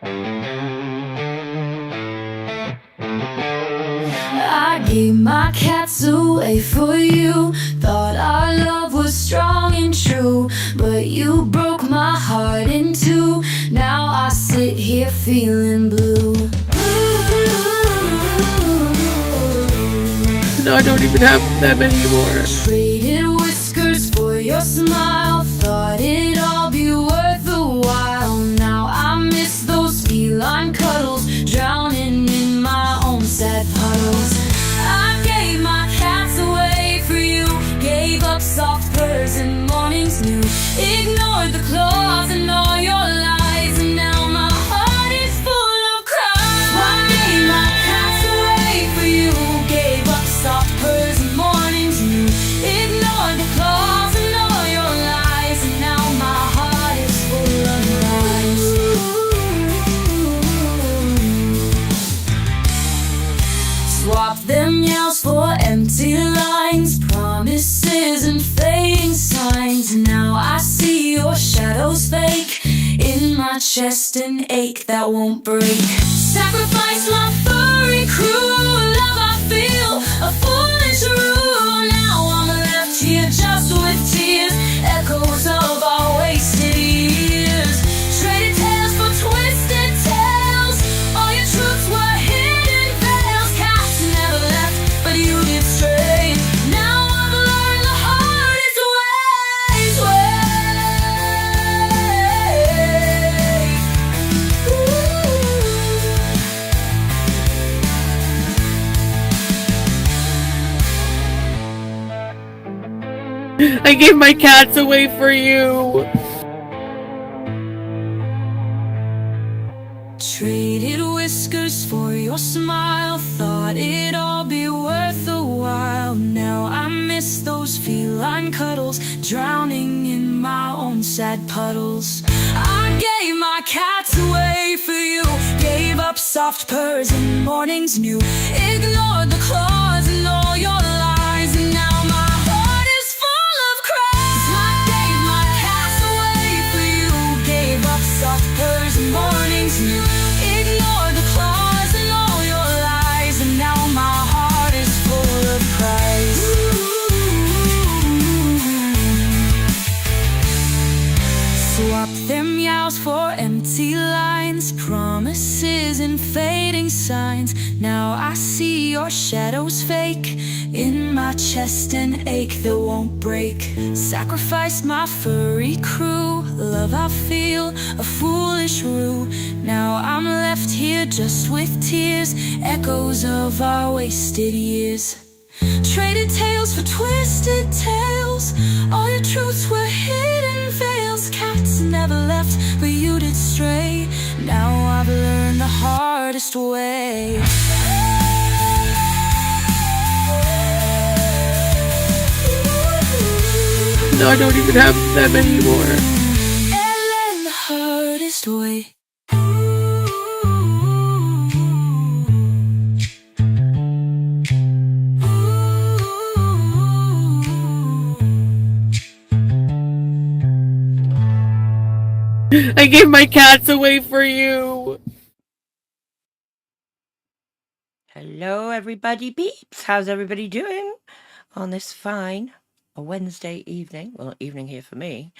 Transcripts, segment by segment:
I gave my cats away for you. Thought our love was strong and true, but you broke my heart in two. Now I sit here feeling blue. No, I don't even have them anymore. Traded whiskers for your smile. Thought it'd all be worth a while. Now I miss those feline cuddles, drowning in my own sad puddles. I gave my cats away for you. Gave up soft purrs and mornings new. Ignored the claws and all your lies, and now my heart is full of cries. So I gave my cats away for you. Gave up soft purrs and mornings new. Ignored the claws and all your lies, and now my heart is full of lies. Swap them yells for empty lines, promises and fading signs. Now I see your shadows fake in my chest, an ache that won't break. Sacrifice my furry crew, love I feel, a foolish rule. Now I'm left here just with tears, echoes of our wasted years. Traded tales for twisted tales, all your truths were hidden veils. Cats never left, but you did stray. Now I've learned the hardest ways. I gave my cats away for you. Traded whiskers for your smile. Thought it'd all be worth a while. Now I miss those feline cuddles, drowning in my own sad puddles. I gave my cats away for you. Gave up soft purrs and mornings new. Ignored the claws and all your lies, and now my heart is full of cries. I gave my cats away for you. Gave up soft purrs and mornings new. Ignored the claws and all your lies, and now my heart is full of cries. Swap them yowls for empty lines, promises and fading signs. Now I see your shadows fake in my chest, an ache that won't break. Sacrificed my furry crew, love I feel, a foolish rue. Now I'm left here just with tears, echoes of our wasted years. Traded tales for twisted tales, all your truths were hidden veils. Cats never left, but you did stray. Now I've learned the hardest way. No, I don't even have them anymore. And learn the hardest way. I gave my cats away for you. Hello, everybody peeps. How's everybody doing on this fine Wednesday evening? Well, evening here for me.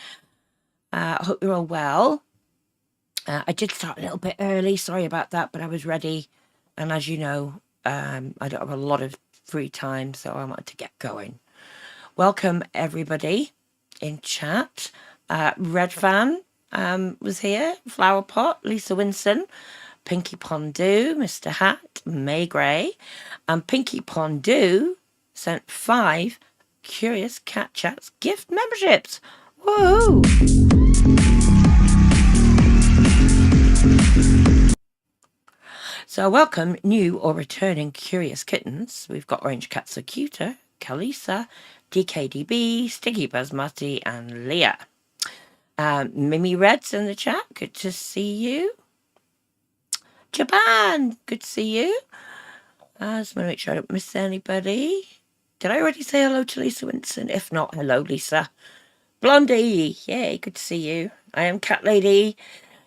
I hope you're all well. I did start a little bit early. Sorry about that, but I was ready. And as you know, I don't have a lot of free time, so I wanted to get going. Welcome, everybody in chat. Red Fan was here. Flower Pot, Lisa Winson, Pinky Pondu, Mr. Hat, May Gray, and Pinky Pondu sent 5 Curious Cat Chats gift memberships. Woohoo! So welcome new or returning curious kittens. We've got Orange Cat So Cuter, Kalisa, DKDB, Sticky Basmati, and Leah. Mimi Red's in the chat. Good to see you. Japan, good to see you. I just want to make sure I don't miss anybody. Did I already say hello to Lisa Winson? If not, hello, Lisa. Blondie, yay, good to see you. I am Cat Lady.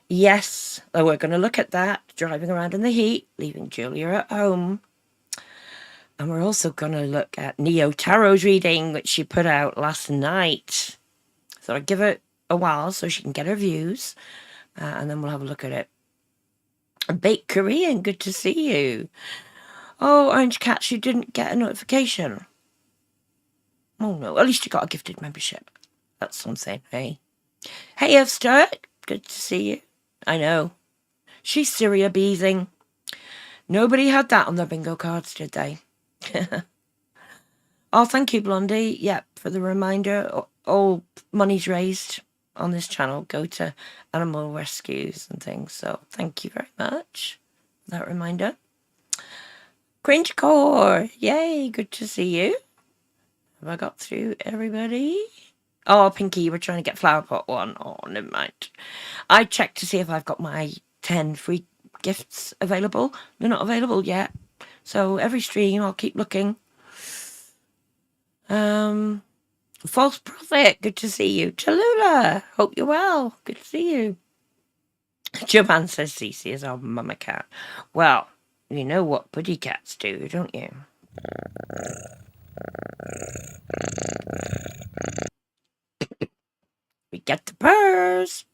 Yes, we're going to look at that, driving around in the heat, leaving Julia at home. And we're also going to look at Neo Tarot's reading, which she put out last night. So I'll give it a while so she can get her views, and then we'll have a look at it. Baked Korean, good to see you. Oh, Orange Cats, you didn't get a notification. Oh no, at least you got a gifted membership. That's something, hey? Hey, Esther, good to see you. I know. She's Syria beezing. Nobody had that on their bingo cards, did they? Oh, thank you, Blondie. Yep, for the reminder. All money's raised on this channel go to animal rescues and things. So thank you very much for that reminder. Cringe Core. Yay, good to see you. Have I got through everybody? Oh, Pinky, you were trying to get Flower Pot 1. Oh, never mind. I checked to see if I've got my 10 free gifts available. They're not available yet. So every stream, I'll keep looking. False Prophet, good to see you. Tallulah, hope you're well. Good to see you. Joban says Cece is our mama cat. Well, you know what buddy cats do, don't you? We get the purrs.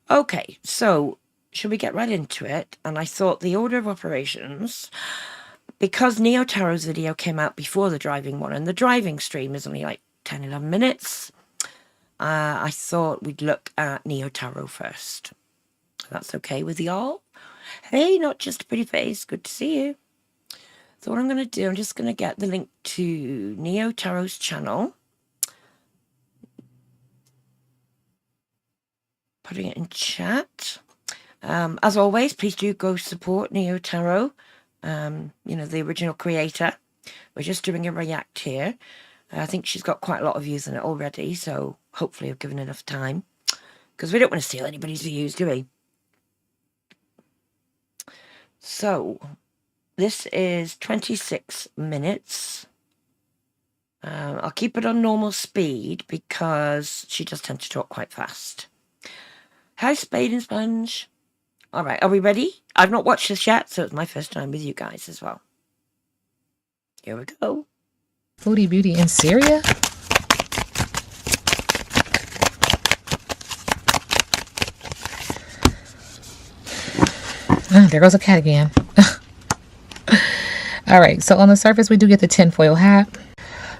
Okay, so should we get right into it? And I thought the order of operations, because Neo Tarot's video came out before the driving one, and the driving stream is only like 10, 11 minutes, I thought we'd look at Neo Tarot first. That's okay with y'all? Hey, not just a pretty face. Good to see you. So what I'm going to do, I'm just going to get the link to Neo Tarot's channel. Putting it in chat. As always, please do go support Neo Tarot, you know, the original creator. We're just doing a react here. I think she's got quite a lot of views on it already, so hopefully I've given enough time. Because we don't want to steal anybody's views, do we? So, this is 26 minutes. I'll keep it on normal speed because she does tend to talk quite fast. Hi, Spade and Sponge. All right, are we ready? I've not watched this yet, so it's my first time with you guys as well. Here we go. Foodie Beauty in Syria? There goes a cat again. All right, so on the surface, we do get the tinfoil hat.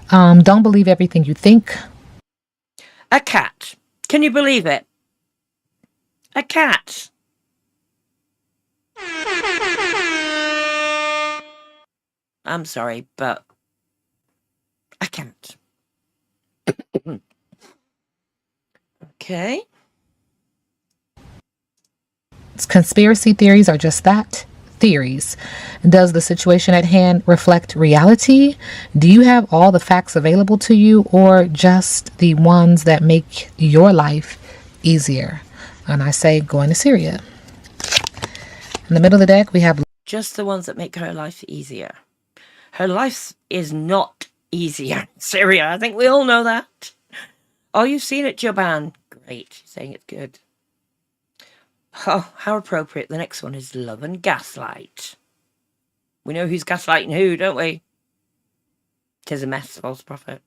Don't believe everything you think. A cat. Can you believe it? A cat. I'm sorry, but I can't. Okay. Conspiracy theories are just that, theories. Does the situation at hand reflect reality? Do you have all the facts available to you, or just the ones that make your life easier? And I say going to Syria. In the middle of the deck, we have just the ones that make her life easier. Her life is not easier. Syria, I think we all know that. Oh, you've seen it, Joban. Great, saying it's good. Oh, how appropriate. The next one is Love and Gaslight. We know who's gaslighting who, don't we? 'Tis a mess, False Prophet.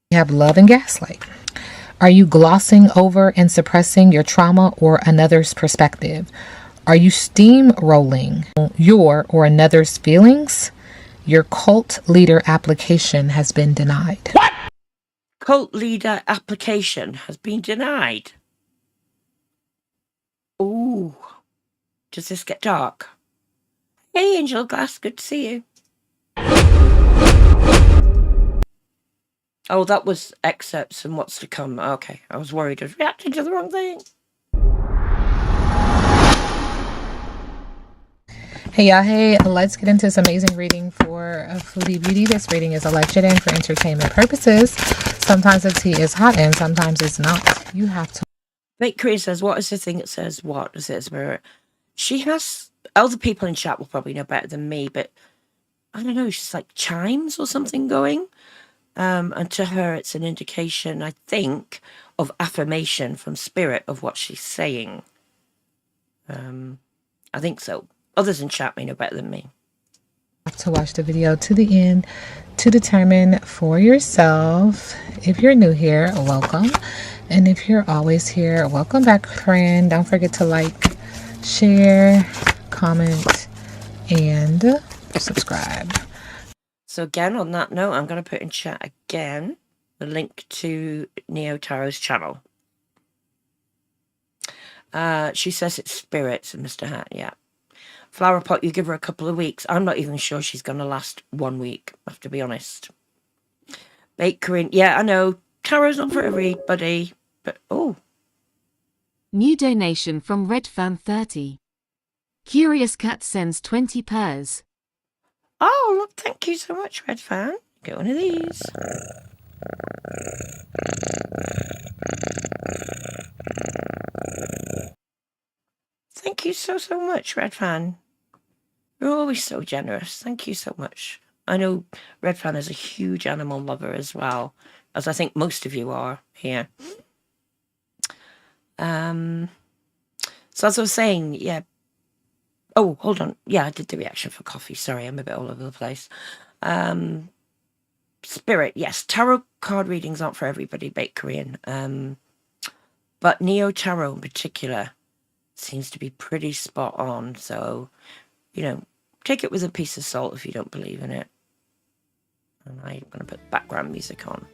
We have Love and Gaslight. Are you glossing over and suppressing your trauma or another's perspective? Are you steamrolling your or another's feelings? Your cult leader application has been denied. What? Cult leader application has been denied. Ooh. Does this get dark? Hey, Angel Glass, good to see you. Oh, that was excerpts and what's to come. Okay, I was worried I was reacting to the wrong thing. Hey y'all, hey, let's get into this amazing reading for Foodie Beauty. This reading is alleged and for entertainment purposes. Sometimes the tea is hot and sometimes it's not. You have to. Wait, Korea says, what is the thing that says what? Does it spirit? She has, other people in chat will probably know better than me, but I don't know, she's like chimes or something going. And to her, it's an indication, I think, of affirmation from Spirit of what she's saying. I think so. Others in chat may know better than me. To watch the video to the end to determine for yourself. If you're new here, welcome. And if you're always here, welcome back, friend. Don't forget to like, share, comment, and subscribe. So again, on that note, I'm going to put in chat again the link to Neo Tarot's channel. She says it's spirits, Mr. Hat, yeah. Flower pot, you give her a couple of weeks. I'm not even sure she's going to last 1 week, I have to be honest. Bakery, yeah, I know. Tarot's not for everybody, but oh. New donation from RedFan30. Curious Cat sends 20 pairs. Oh, look, thank you so much, Red Fan. Get one of these. Thank you so much, Red Fan. You're always so generous. Thank you so much. I know Red Fan is a huge animal lover as well, as I think most of you are here. So as I was saying, yeah. Oh, hold on. Yeah, I did the reaction for coffee. Sorry, I'm a bit all over the place. Spirit, yes. Tarot card readings aren't for everybody, Baked Korean. But Neo Tarot in particular seems to be pretty spot on. So, you know, take it with a piece of salt if you don't believe in it. And I'm going to put background music on.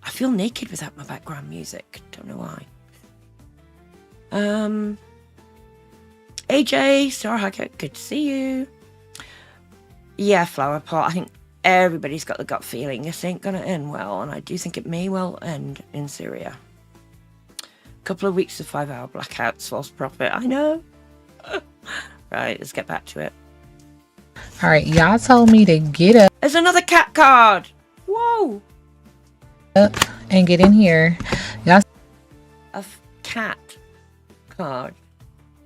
I feel naked without my background music. Don't know why. AJ, Star Hackett, good to see you. Yeah, Flower Pot, I think everybody's got the gut feeling this ain't gonna end well, and I do think it may well end in Syria. Couple of weeks of 5-hour blackouts, false prophet, I know. Right, let's get back to it. All right, y'all told me to get up. There's another cat card. Whoa. Up and get in here. Y'all. A cat card.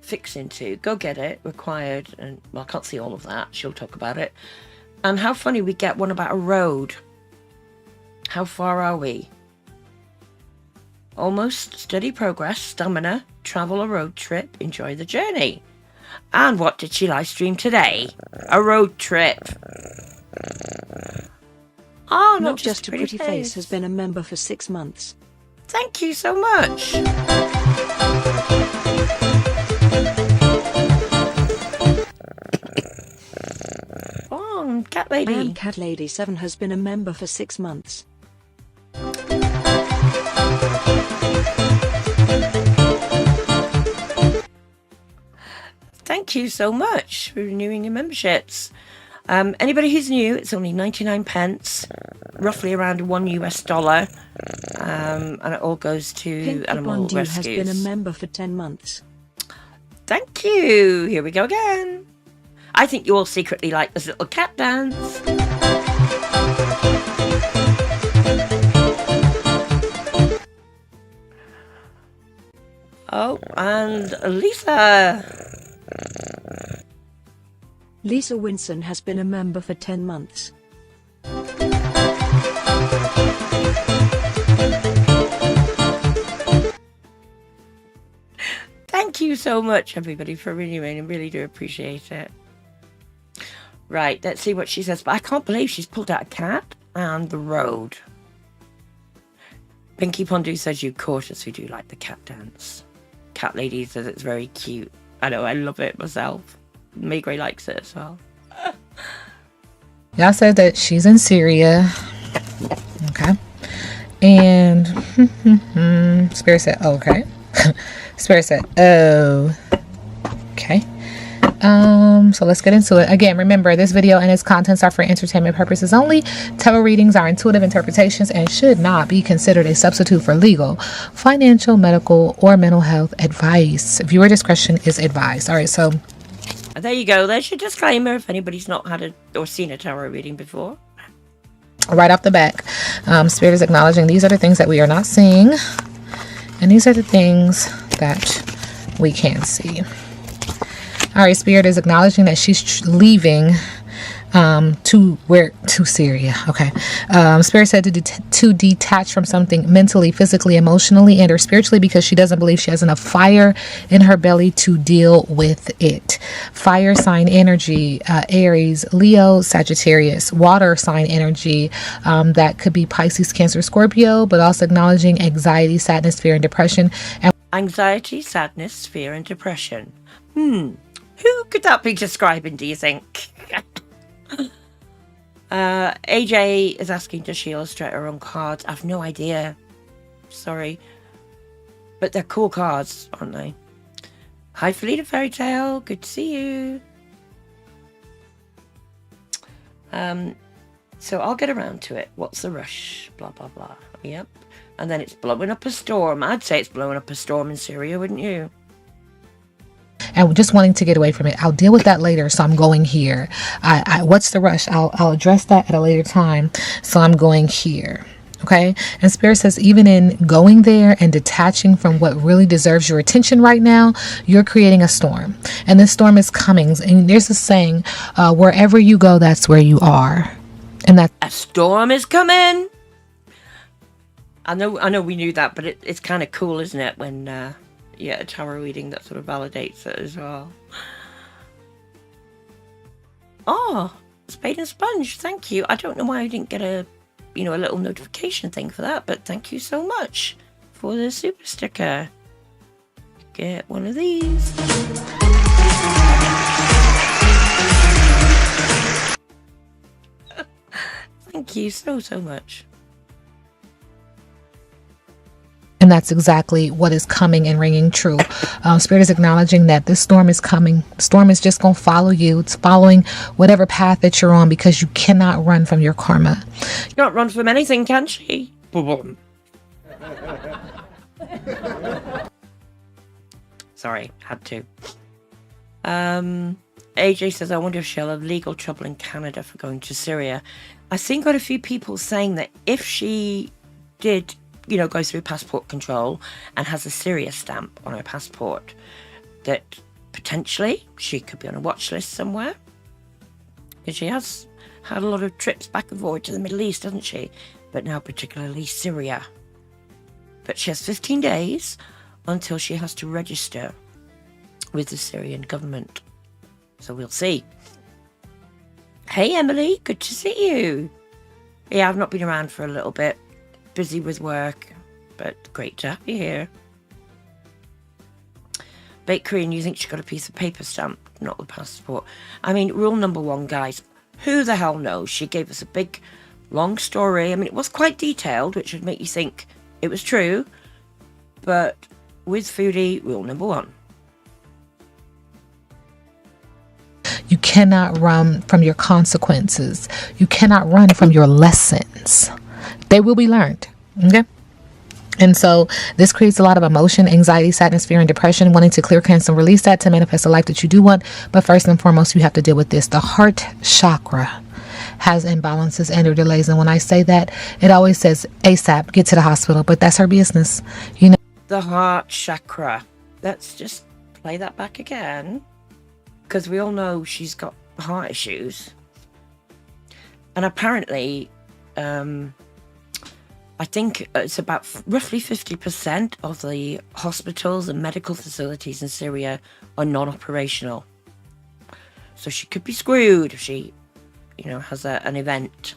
Fix into. Go get it. Required. And well, I can't see all of that. She'll talk about it. And how funny we get one about a road. How far are we? Almost. Steady progress. Stamina. Travel a road trip. Enjoy the journey. And what did she live stream today? A road trip. Oh, not just a pretty face has been a member for 6 months. Thank you so much. Oh, Cat Lady. And Cat Lady 7 has been a member for 6 months. Thank you so much for renewing your memberships. Anybody who's new, it's only 99 pence, roughly around $1 US, and it all goes to Pink animal Bondi rescues. has been a member for 10 months. Thank you. Here we go again. I think you all secretly like this little cat dance. Oh, and Lisa. Lisa Winson has been a member for 10 months. Thank you so much, everybody, for renewing. I really do appreciate it. Right, let's see what she says. But I can't believe she's pulled out a cat and the road. Pinky Pondu says you cautiously do like the cat dance. Cat Lady says it's very cute. I know, I love it myself. May Gray likes it as well. Y'all said that she's in Syria. Okay. And Spirit said, oh, okay. Spirit said, oh, okay. So let's get into it. Again, remember, this video and its contents are for entertainment purposes only. Tarot readings are intuitive interpretations and should not be considered a substitute for legal, financial, medical, or mental health advice. Viewer discretion is advised. All right, so there you go. There's your disclaimer if anybody's not had or seen a tarot reading before. Right off the back, Spirit is acknowledging these are the things that we are not seeing, and these are the things that we can see. All right, Spirit is acknowledging that she's leaving to Syria. Okay. Spirit said to detach from something mentally, physically, emotionally, and or spiritually because she doesn't believe she has enough fire in her belly to deal with it. Fire sign energy, Aries, Leo, Sagittarius. Water sign energy, that could be Pisces, Cancer, Scorpio, but also acknowledging anxiety, sadness, fear, and depression. And Anxiety, sadness, fear, and depression. Who could that be describing, do you think? AJ is asking, does she illustrate her own cards? I've no idea. Sorry. But they're cool cards, aren't they? Hi, Felita Fairy Tale. Good to see you. So I'll get around to it. What's the rush? Blah, blah, blah. Yep. And then it's blowing up a storm. I'd say it's blowing up a storm in Syria, wouldn't you? and just wanting to get away from it. I'll deal with that later, so I'm going here. What's the rush? I'll address that at a later time, so I'm going here. Okay. And Spirit says, even in going there and detaching from what really deserves your attention right now, you're creating a storm. And this storm is coming. And there's a saying, wherever you go, that's where you are. And that a storm is coming. I know we knew that, but it's kind of cool, isn't it? When a tarot reading that sort of validates it as well. Oh, Spade and Sponge, thank you. I don't know why I didn't get a little notification thing for that, but thank you so much for the super sticker. Get one of these. Thank you so much. And that's exactly what is coming and ringing true. Spirit is acknowledging that this storm is coming. The storm is just going to follow you. It's following whatever path that you're on, because you cannot run from your karma. You can't run from anything, can she? Sorry, had to. AJ says, I wonder if she'll have legal trouble in Canada for going to Syria. I've seen quite a few people saying that if she did go through passport control and has a Syria stamp on her passport, that potentially she could be on a watch list somewhere. Because she has had a lot of trips back and forth to the Middle East, hasn't she? But now particularly Syria. But she has 15 days until she has to register with the Syrian government. So we'll see. Hey Emily, good to see you. Yeah, I've not been around for a little bit. Busy with work, but great to have you here. Bakery, and you think she got a piece of paper stamp, not the passport. I mean, rule number one, guys, who the hell knows? She gave us a big, long story. I mean, it was quite detailed, which would make you think it was true. But with Foodie, rule number one. You cannot run from your consequences. You cannot run from your lessons. They will be learned. Okay. And so this creates a lot of emotion, anxiety, sadness, fear, and depression, wanting to clear, cancel, release that to manifest a life that you do want. But first and foremost, you have to deal with this. The heart chakra has imbalances and or delays. And when I say that, it always says ASAP, get to the hospital. But that's her business. The heart chakra. Let's just play that back again. Because we all know she's got heart issues. And apparently, I think it's about roughly 50% of the hospitals and medical facilities in Syria are non-operational. So she could be screwed if she, has an event.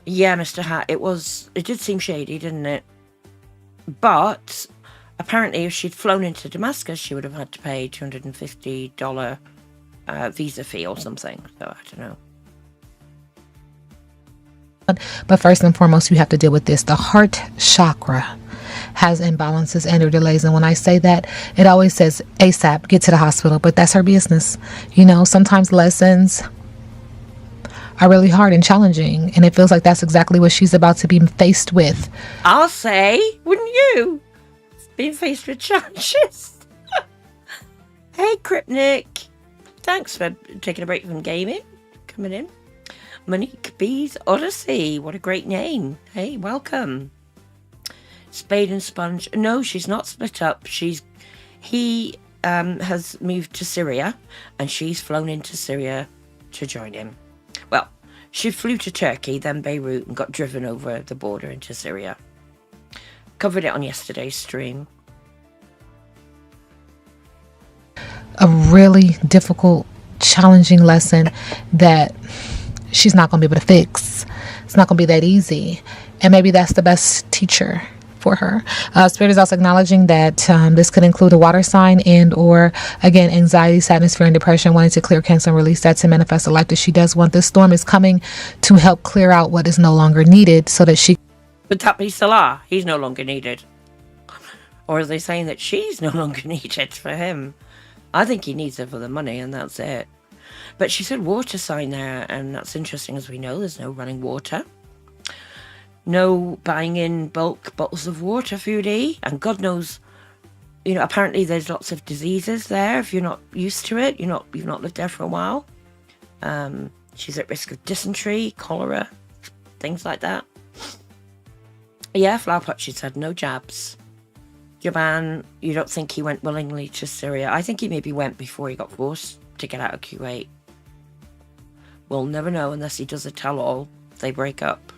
Yeah, Mr. Hat, it did seem shady, didn't it? But apparently if she'd flown into Damascus, she would have had to pay $250 visa fee or something. So I don't know. But first and foremost, you have to deal with this. The heart chakra has imbalances and or delays. And when I say that, it always says ASAP, get to the hospital. But that's her business. Sometimes lessons are really hard and challenging. And it feels like that's exactly what she's about to be faced with. I'll say, wouldn't you? Being faced with challenges. Hey, Krypnik. Thanks for taking a break from gaming. Coming in. Monique B's Odyssey. What a great name. Hey, welcome. Spade and Sponge. No, she's not split up. He has moved to Syria, and she's flown into Syria to join him. Well, she flew to Turkey, then Beirut, and got driven over the border into Syria. Covered it on yesterday's stream. A really difficult, challenging lesson that she's not going to be able to fix. It's not going to be that easy. And maybe that's the best teacher for her. Spirit is also acknowledging that this could include a water sign and or, again, anxiety, sadness, fear, and depression, wanting to clear, cancel, and release that to manifest the life that she does want. This storm is coming to help clear out what is no longer needed so that she... But Tapi Salah, he's no longer needed. Or are they saying that she's no longer needed for him? I think he needs her for the money, and that's it. But she said water sign there, and that's interesting. As we know, there's no running water. No buying in bulk bottles of water, Foodie. And God knows, you know, apparently there's lots of diseases there. If you're not used to it, you've not lived there for a while. She's at risk of dysentery, cholera, things like that. Yeah, Flowerpot, she said, no jabs. Jaban, you don't think he went willingly to Syria? I think he maybe went before he got forced to get out of Kuwait. We'll never know unless he does a tell-all. They break up.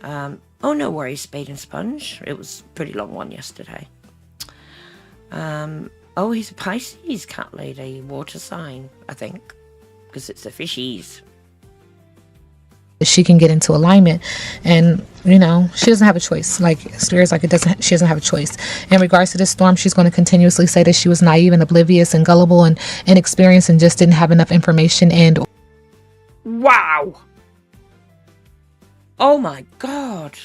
Oh, no worries, Spade and Sponge. It was a pretty long one yesterday. Oh, he's a Pisces cat lady, water sign, I think, because it's the fishies. She can get into alignment, and you know, she doesn't have a choice. Like Spirit's like, she doesn't have a choice. In regards to this storm, she's going to continuously say that she was naive and oblivious and gullible and inexperienced and just didn't have enough information. And wow, oh my God.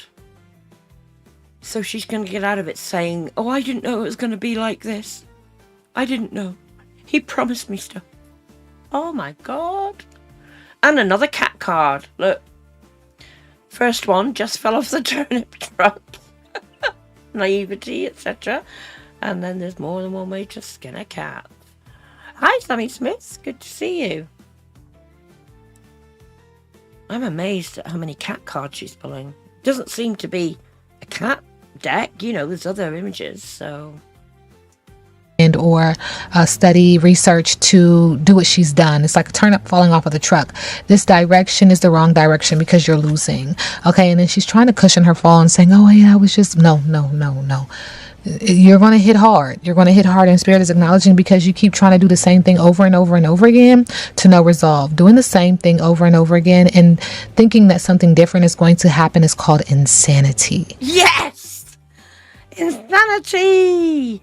So she's going to get out of it saying, oh, I didn't know it was going to be like this. I didn't know. He promised me stuff. Oh my God. And another cat card. Look. First one just fell off the turnip truck. Naivety, etc. And then there's more than one way to skin a cat. Hi, Sammy Smith. Good to see you. I'm amazed at how many cat cards she's pulling. Doesn't seem to be a cat deck. You know, there's other images, so... and or study, research to do what she's done. It's like a turnip falling off of the truck. This direction is the wrong direction because you're losing. Okay, and then she's trying to cushion her fall and saying, oh yeah, I was just... No. You're going to hit hard. You're going to hit hard, and Spirit is acknowledging because you keep trying to do the same thing over and over and over again to no resolve. Doing the same thing over and over again and thinking that something different is going to happen is called insanity. Yes! Insanity!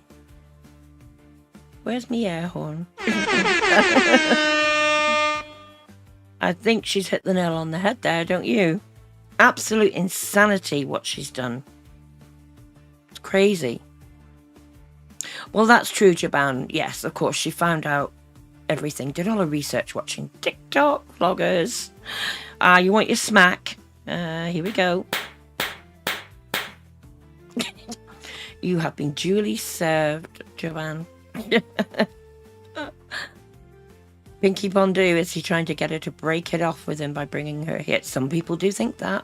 Where's my air horn? I think she's hit the nail on the head there, don't you? Absolute insanity what she's done. It's crazy. Well, that's true, Jaban. Yes, of course, she found out everything. Did all her research watching TikTok vloggers. You want your smack? Here we go. You have been duly served, Jaban. Pinky Bondu, is he trying to get her to break it off with him by bringing her here? Some people do think that.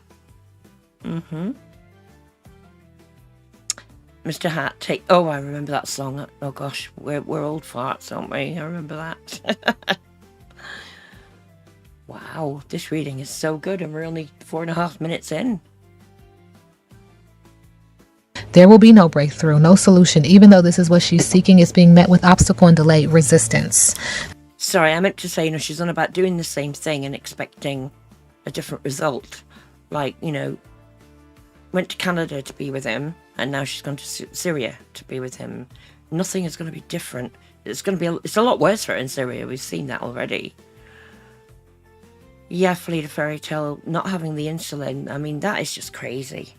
Mr. Hat, take... Oh, I remember that song. Oh gosh, we're old farts, aren't we? I remember that. Wow, this reading is so good and we're only 4.5 minutes in. There will be no breakthrough, no solution. Even though this is what she's seeking, it's being met with obstacle and delay, resistance. Sorry, I meant to say, you know, she's on about doing the same thing and expecting a different result. Like, you know, went to Canada to be with him, and now she's gone to Syria to be with him. Nothing is going to be different. It's going to be, it's a lot worse for her in Syria. We've seen that already. Yeah, Felida Fairy Tale, not having the insulin. I mean, that is just crazy.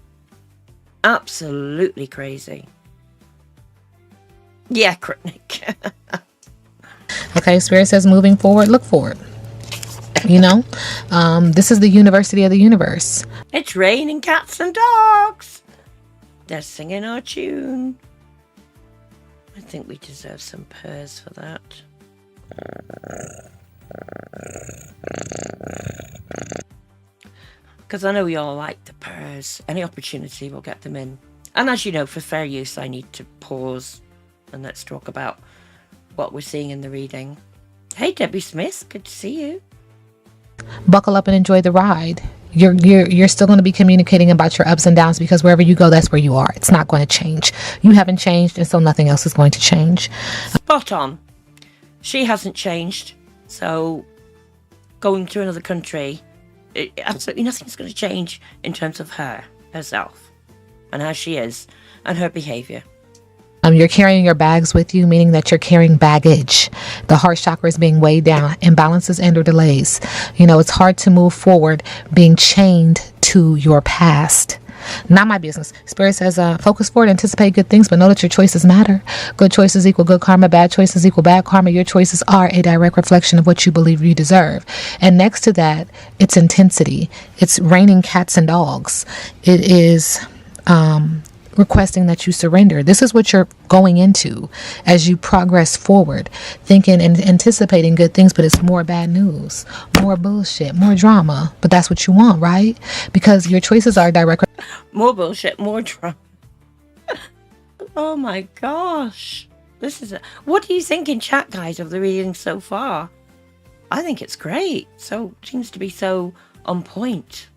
Absolutely crazy. Yeah, Kripnik. Okay, Spirit says moving forward, look forward. You know, this is the University of the Universe. It's raining cats and dogs. They're singing our tune. I think we deserve some purrs for that. Because I know we all like the purrs. Any opportunity, we'll get them in. And as you know, for fair use, I need to pause and let's talk about what we're seeing in the reading. Hey, Debbie Smith, good to see you. buckle up and enjoy the ride. You're still going to be communicating about your ups and downs, because wherever you go, that's where you are. It's not going to change. You haven't changed, and so nothing else is going to change. Spot on. She hasn't changed, so going to another country, absolutely nothing's going to change in terms of herself, and how she is, and her behavior. You're carrying your bags with you, meaning that you're carrying baggage. The heart chakra is being weighed down, imbalances and or delays. It's hard to move forward being chained to your past. Not my business. Spirit says, focus forward, anticipate good things, but know that your choices matter. Good choices equal good karma. Bad choices equal bad karma. Your choices are a direct reflection of what you believe you deserve. And next to that, it's intensity. It's raining cats and dogs. It is requesting that you surrender. This is what you're going into as you progress forward, thinking and anticipating good things, but it's more bad news, more bullshit, more drama. But that's what you want, right? Because your choices are direct. More bullshit, more drama. Oh my gosh. What do you think in chat, guys, of the reading so far? I think it's great. Seems to be so on point.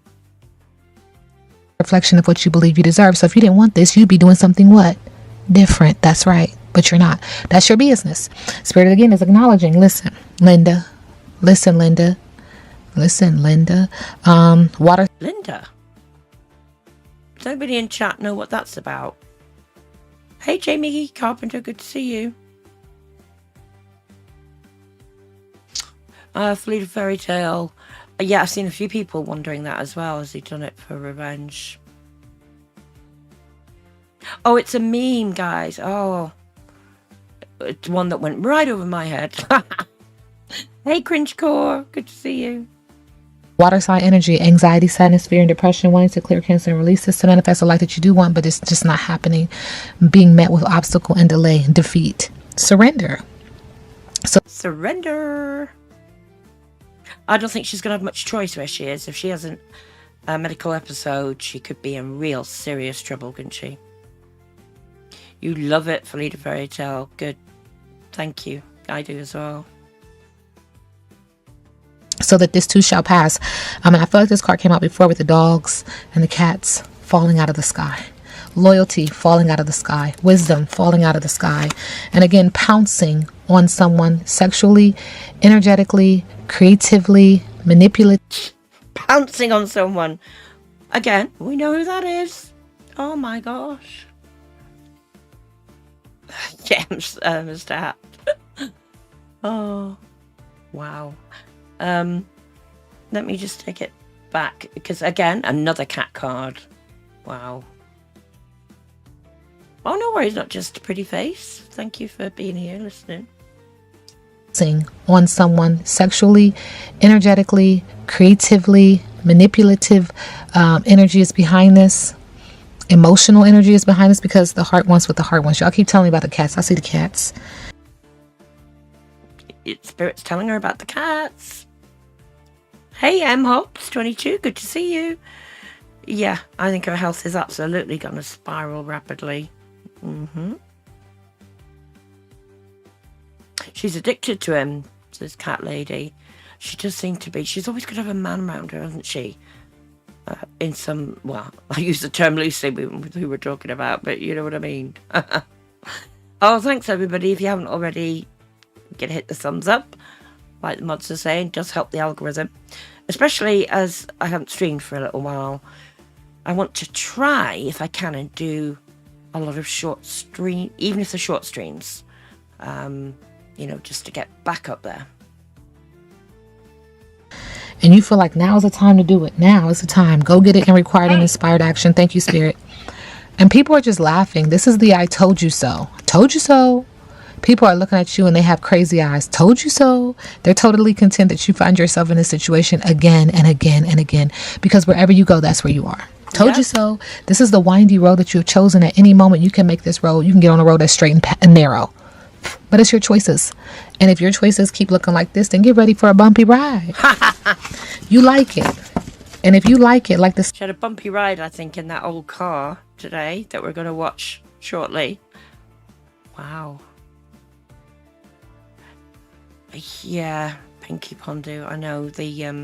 Reflection of what you believe you deserve. So if you didn't want this, you'd be doing something what? Different. That's right. But you're not. That's your business. Spirit again is acknowledging. Listen, Linda. Listen, Linda. Listen, Linda. Water. Linda. Does anybody in chat know what that's about? Hey, Jamie Carpenter. Good to see you. Fleet of Fairy Tale. Yeah, I've seen a few people wondering that as well. Has he done it for revenge? Oh, it's a meme, guys. Oh, it's one that went right over my head. Hey, Cringecore. Good to see you. Water sign energy, anxiety, sadness, fear, and depression, wanting to clear, cancel, and release this to manifest a life that you do want, but it's just not happening. Being met with obstacle and delay, defeat. Surrender. Surrender. I don't think she's going to have much choice where she is. If she has a medical episode, she could be in real serious trouble, couldn't she? You love it, Felita Fairy Tale. Good. Thank you. I do as well. So that this too shall pass. I feel like this card came out before with the dogs and the cats falling out of the sky. Loyalty falling out of the sky. Wisdom falling out of the sky. And again, pouncing on someone sexually, energetically, creatively, manipulative. Pouncing on someone. Again, we know who that is. Oh my gosh. James, Mr. Hat. Oh, wow. Let me just take it back, because again, another cat card. Wow. Oh, no worries, not just a pretty face. Thank you for being here, listening. On someone sexually, energetically, creatively, manipulative energy is behind this. Emotional energy is behind this, because the heart wants what the heart wants. Y'all keep telling me about the cats. I see the cats. Spirit's telling her about the cats. Hey, M Hops 22, good to see you. Yeah, I think her health is absolutely going to spiral rapidly. She's addicted to him, this cat lady. She does seem to be. She's always going to have a man around her, hasn't she? In some, well, I use the term loosely with who we're talking about, but you know what I mean. Oh, thanks everybody. If you haven't already, you can hit the thumbs up. Like the mods are saying, it does help the algorithm. Especially as I haven't streamed for a little while. I want to try, if I can, and do a lot of short stream, even if they're short streams. Just to get back up there. And you feel like now is the time to do it. Now is the time. Go get it and required and inspired action. Thank you, Spirit. And people are just laughing. This is the I told you so. Told you so. People are looking at you and they have crazy eyes. Told you so. They're totally content that you find yourself in this situation again and again and again. Because wherever you go, that's where you are. Told you so. This is the windy road that you have chosen. At any moment, you can make this road. You can get on a road that's straight and narrow. But it's your choices. And if your choices keep looking like this, then get ready for a bumpy ride. You like it. And if you like it, like this. She had a bumpy ride, I think, in that old car today that we're going to watch shortly. Wow. Yeah, Pinky Pondu. I know the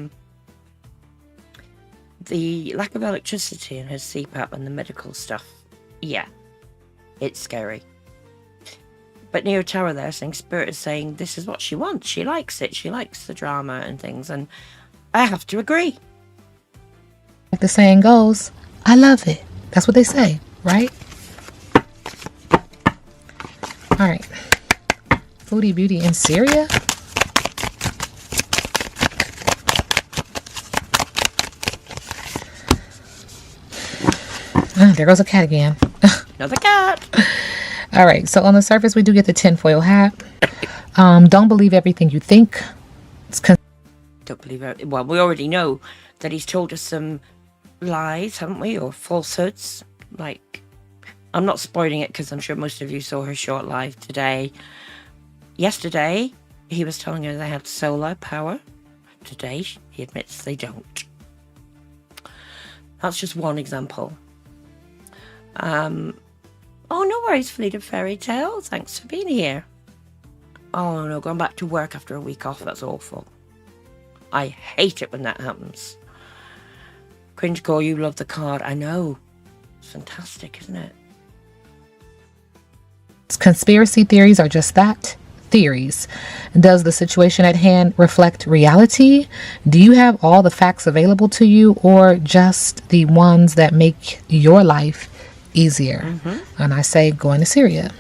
the lack of electricity in her CPAP and the medical stuff, yeah, it's scary. But Neo Tower there saying Spirit is saying this is what she wants. She likes it. She likes the drama and things. And I have to agree. Like the saying goes, I love it. That's what they say, right? All right. Foodie Beauty in Syria. There goes a cat again. Another cat. All right. So on the surface, we do get the tinfoil hat. Don't believe everything you think. Don't believe it. Well, we already know that he's told us some lies, haven't we? Or falsehoods. Like, I'm not spoiling it because I'm sure most of you saw her short live today. Yesterday, he was telling her they had solar power. Today, he admits they don't. That's just one example. Oh, no worries, Fleet of Fairy Tale. Thanks for being here. Oh, no, going back to work after a week off. That's awful. I hate it when that happens. Cringe Core, you love the card. I know. It's fantastic, isn't it? Conspiracy theories are just that. Theories. Does the situation at hand reflect reality? Do you have all the facts available to you, or just the ones that make your life easier? And I say going to Syria.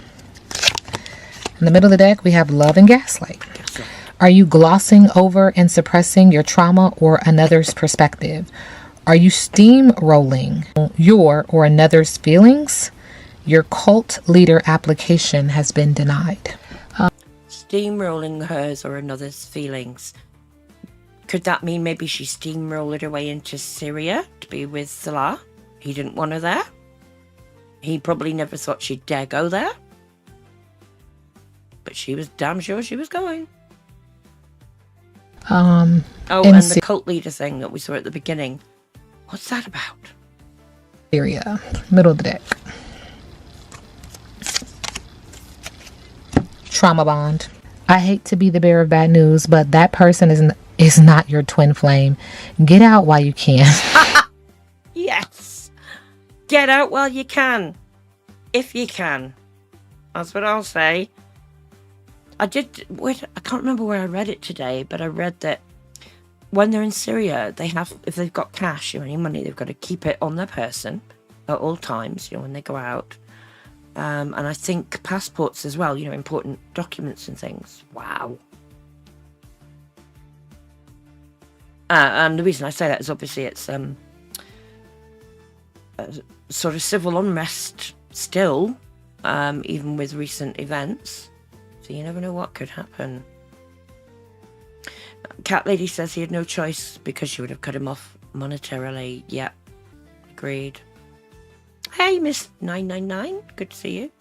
In the middle of the deck, we have love and gaslight. Are you glossing over and suppressing your trauma or another's perspective? Are you steamrolling your or another's feelings? Your cult leader application has been denied. Steamrolling hers or another's feelings. Could that mean maybe she steamrolled her way into Syria to be with Salah? He didn't want her there. He probably never thought she'd dare go there. But she was damn sure she was going. And the cult leader thing that we saw at the beginning. What's that about? Syria, middle of the deck. Trauma bond. I hate to be the bearer of bad news, but that person is not your twin flame. Get out while you can. Yes. Get out while you can. If you can. That's what I'll say. I can't remember where I read it today, but I read that when they're in Syria, if they've got cash or any money, they've got to keep it on their person at all times, when they go out. And I think passports as well, important documents and things. Wow. And the reason I say that is obviously it's sort of civil unrest still, even with recent events. So you never know what could happen. Cat Lady says he had no choice because she would have cut him off monetarily. Yep. Agreed. Hey, Miss 999. Good to see you.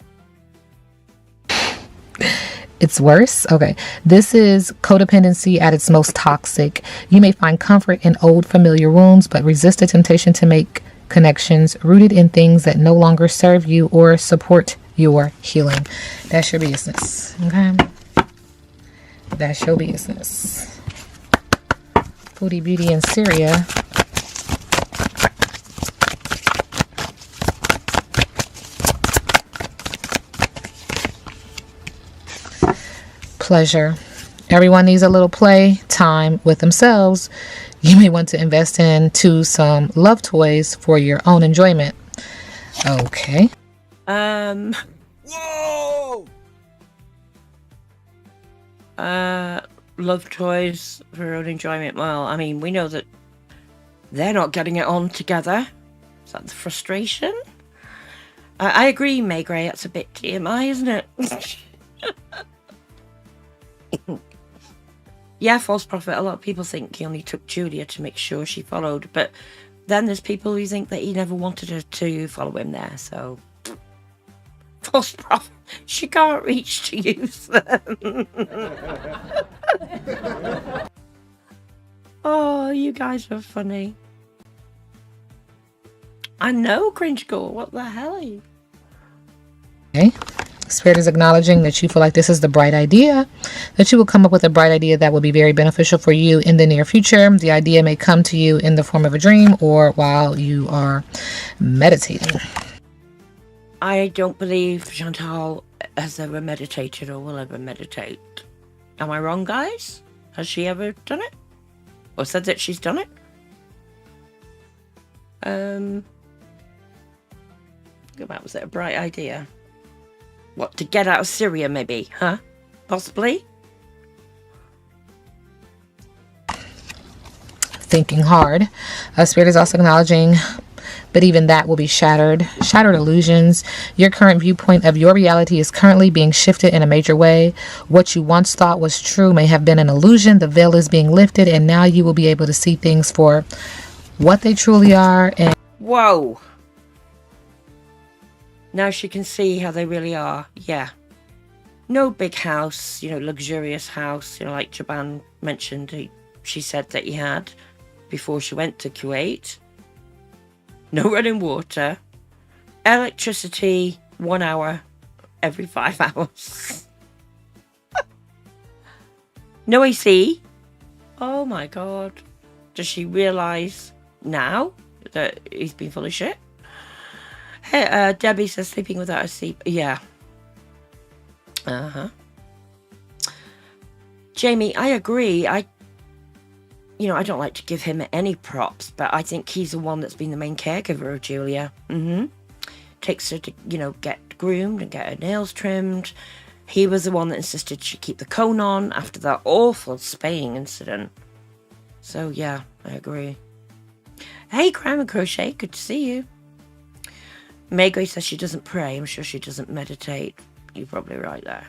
It's worse. Okay. This is codependency at its most toxic. You may find comfort in old familiar wounds, but resist the temptation to make connections rooted in things that no longer serve you or support your healing. That's your business. Okay. That's your business. Foodie Beauty in Syria. Pleasure. Everyone needs a little play time with themselves. You may want to invest into some love toys for your own enjoyment. Okay. Whoa! Love toys for your own enjoyment. Well, I mean, we know that they're not getting it on together. Is that the frustration? I agree, May Gray. That's a bit TMI, isn't it? Yeah, false prophet. A lot of people think he only took Julia to make sure she followed, but then there's people who think that he never wanted her to follow him there, so false prophet. She can't reach to use them. Oh, you guys are funny. I know, Cringe Gore. What the hell? Okay. Spirit is acknowledging that you feel like this is the bright idea, that you will come up with a bright idea that will be very beneficial for you in the near future. The idea may come to you in the form of a dream or while you are meditating. I don't believe Chantal has ever meditated or will ever meditate. Am I wrong, guys? Has she ever done it? Or said that she's done it? Was it a bright idea? What, to get out of Syria, maybe? Huh? Possibly? Thinking hard. Spirit is also acknowledging, but even that will be shattered. Shattered illusions. Your current viewpoint of your reality is currently being shifted in a major way. What you once thought was true may have been an illusion. The veil is being lifted, and now you will be able to see things for what they truly are. And whoa! Now she can see how they really are. Yeah. No big house, luxurious house, like Jaban mentioned. She said that he had before she went to Kuwait. No running water. Electricity 1 hour every 5 hours. No AC. Oh my God. Does she realise now that he's been full of shit? Hey, Debbie says sleeping without a sleep. Yeah. Jamie, I agree. I don't like to give him any props, but I think he's the one that's been the main caregiver of Julia. Takes her to, get groomed and get her nails trimmed. He was the one that insisted she keep the cone on after that awful spaying incident. So, yeah, I agree. Hey, Crime and Crochet, good to see you. Megway says she doesn't pray. I'm sure she doesn't meditate. You're probably right there.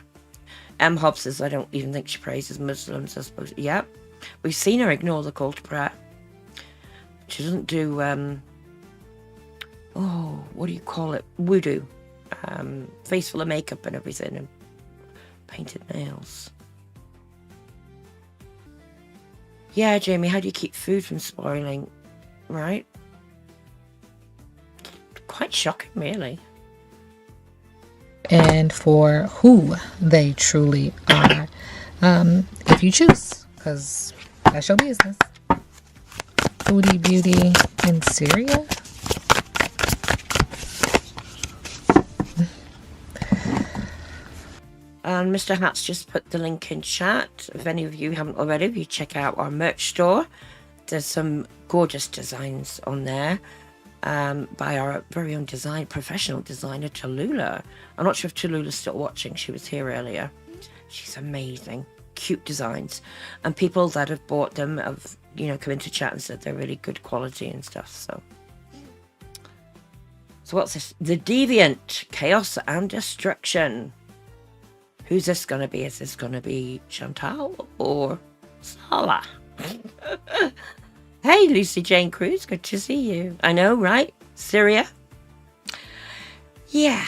M. Hobbs says, I don't even think she prays as Muslims, I suppose. Yep. We've seen her ignore the call to prayer. She doesn't do, what do you call it? Voodoo. Face full of makeup and everything, and painted nails. Yeah, Jamie, how do you keep food from spoiling? Right? Quite shocking, really. And for who they truly are, if you choose, because that's your business. Foodie Beauty in Syria. And Mr. Hat's just put the link in chat. If any of you haven't already, if you check out our merch store, there's some gorgeous designs on there. By our very own professional designer, Tallulah. I'm not sure if Tallulah's still watching. She was here earlier. She's amazing. Cute designs. And people that have bought them have, come into chat and said they're really good quality and stuff. So what's this? The Deviant. Chaos and Destruction. Who's this going to be? Is this going to be Chantal or Salah? Hey, Lucy Jane Cruz, good to see you. I know, right? Syria? Yeah.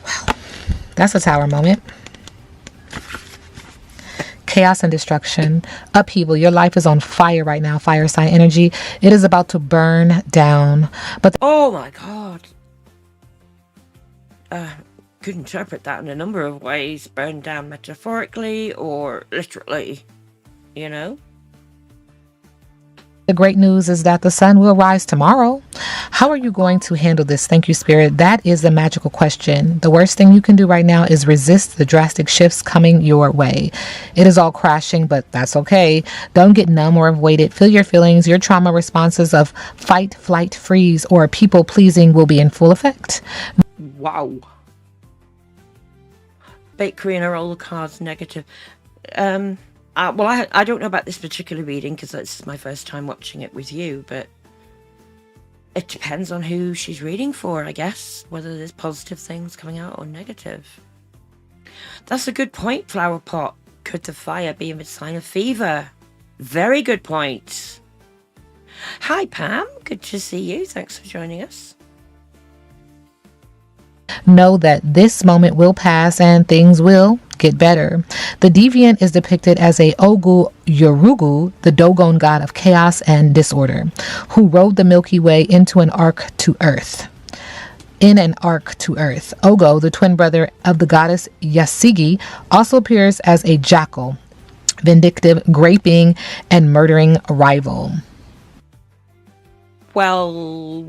Wow. That's a tower moment. Chaos and destruction. Upheaval. Your life is on fire right now. Fire sign energy. It is about to burn down. But oh my God. Could interpret that in a number of ways. Burn down metaphorically or literally, The great news is that the sun will rise tomorrow. How are you going to handle this? Thank you, Spirit. That is the magical question. The worst thing you can do right now is resist the drastic shifts coming your way. It is all crashing, but that's okay. Don't get numb or avoid it. Feel your feelings. Your trauma responses of fight, flight, freeze, or people pleasing will be in full effect. Wow. Bakery and a roll of cards negative. I don't know about this particular reading because this is my first time watching it with you, but it depends on who she's reading for, I guess, whether there's positive things coming out or negative. That's a good point, Flower Pot. Could the fire be a sign of fever? Very good point. Hi, Pam. Good to see you. Thanks for joining us. Know that this moment will pass and things will get better. The Deviant is depicted as a Ogu Yorugu, the Dogon god of chaos and disorder, who rode the Milky Way into an arc to Earth. in an arc to Earth. Ogo, the twin brother of the goddess Yasigi, also appears as a jackal, vindictive, graping, and murdering rival. Well,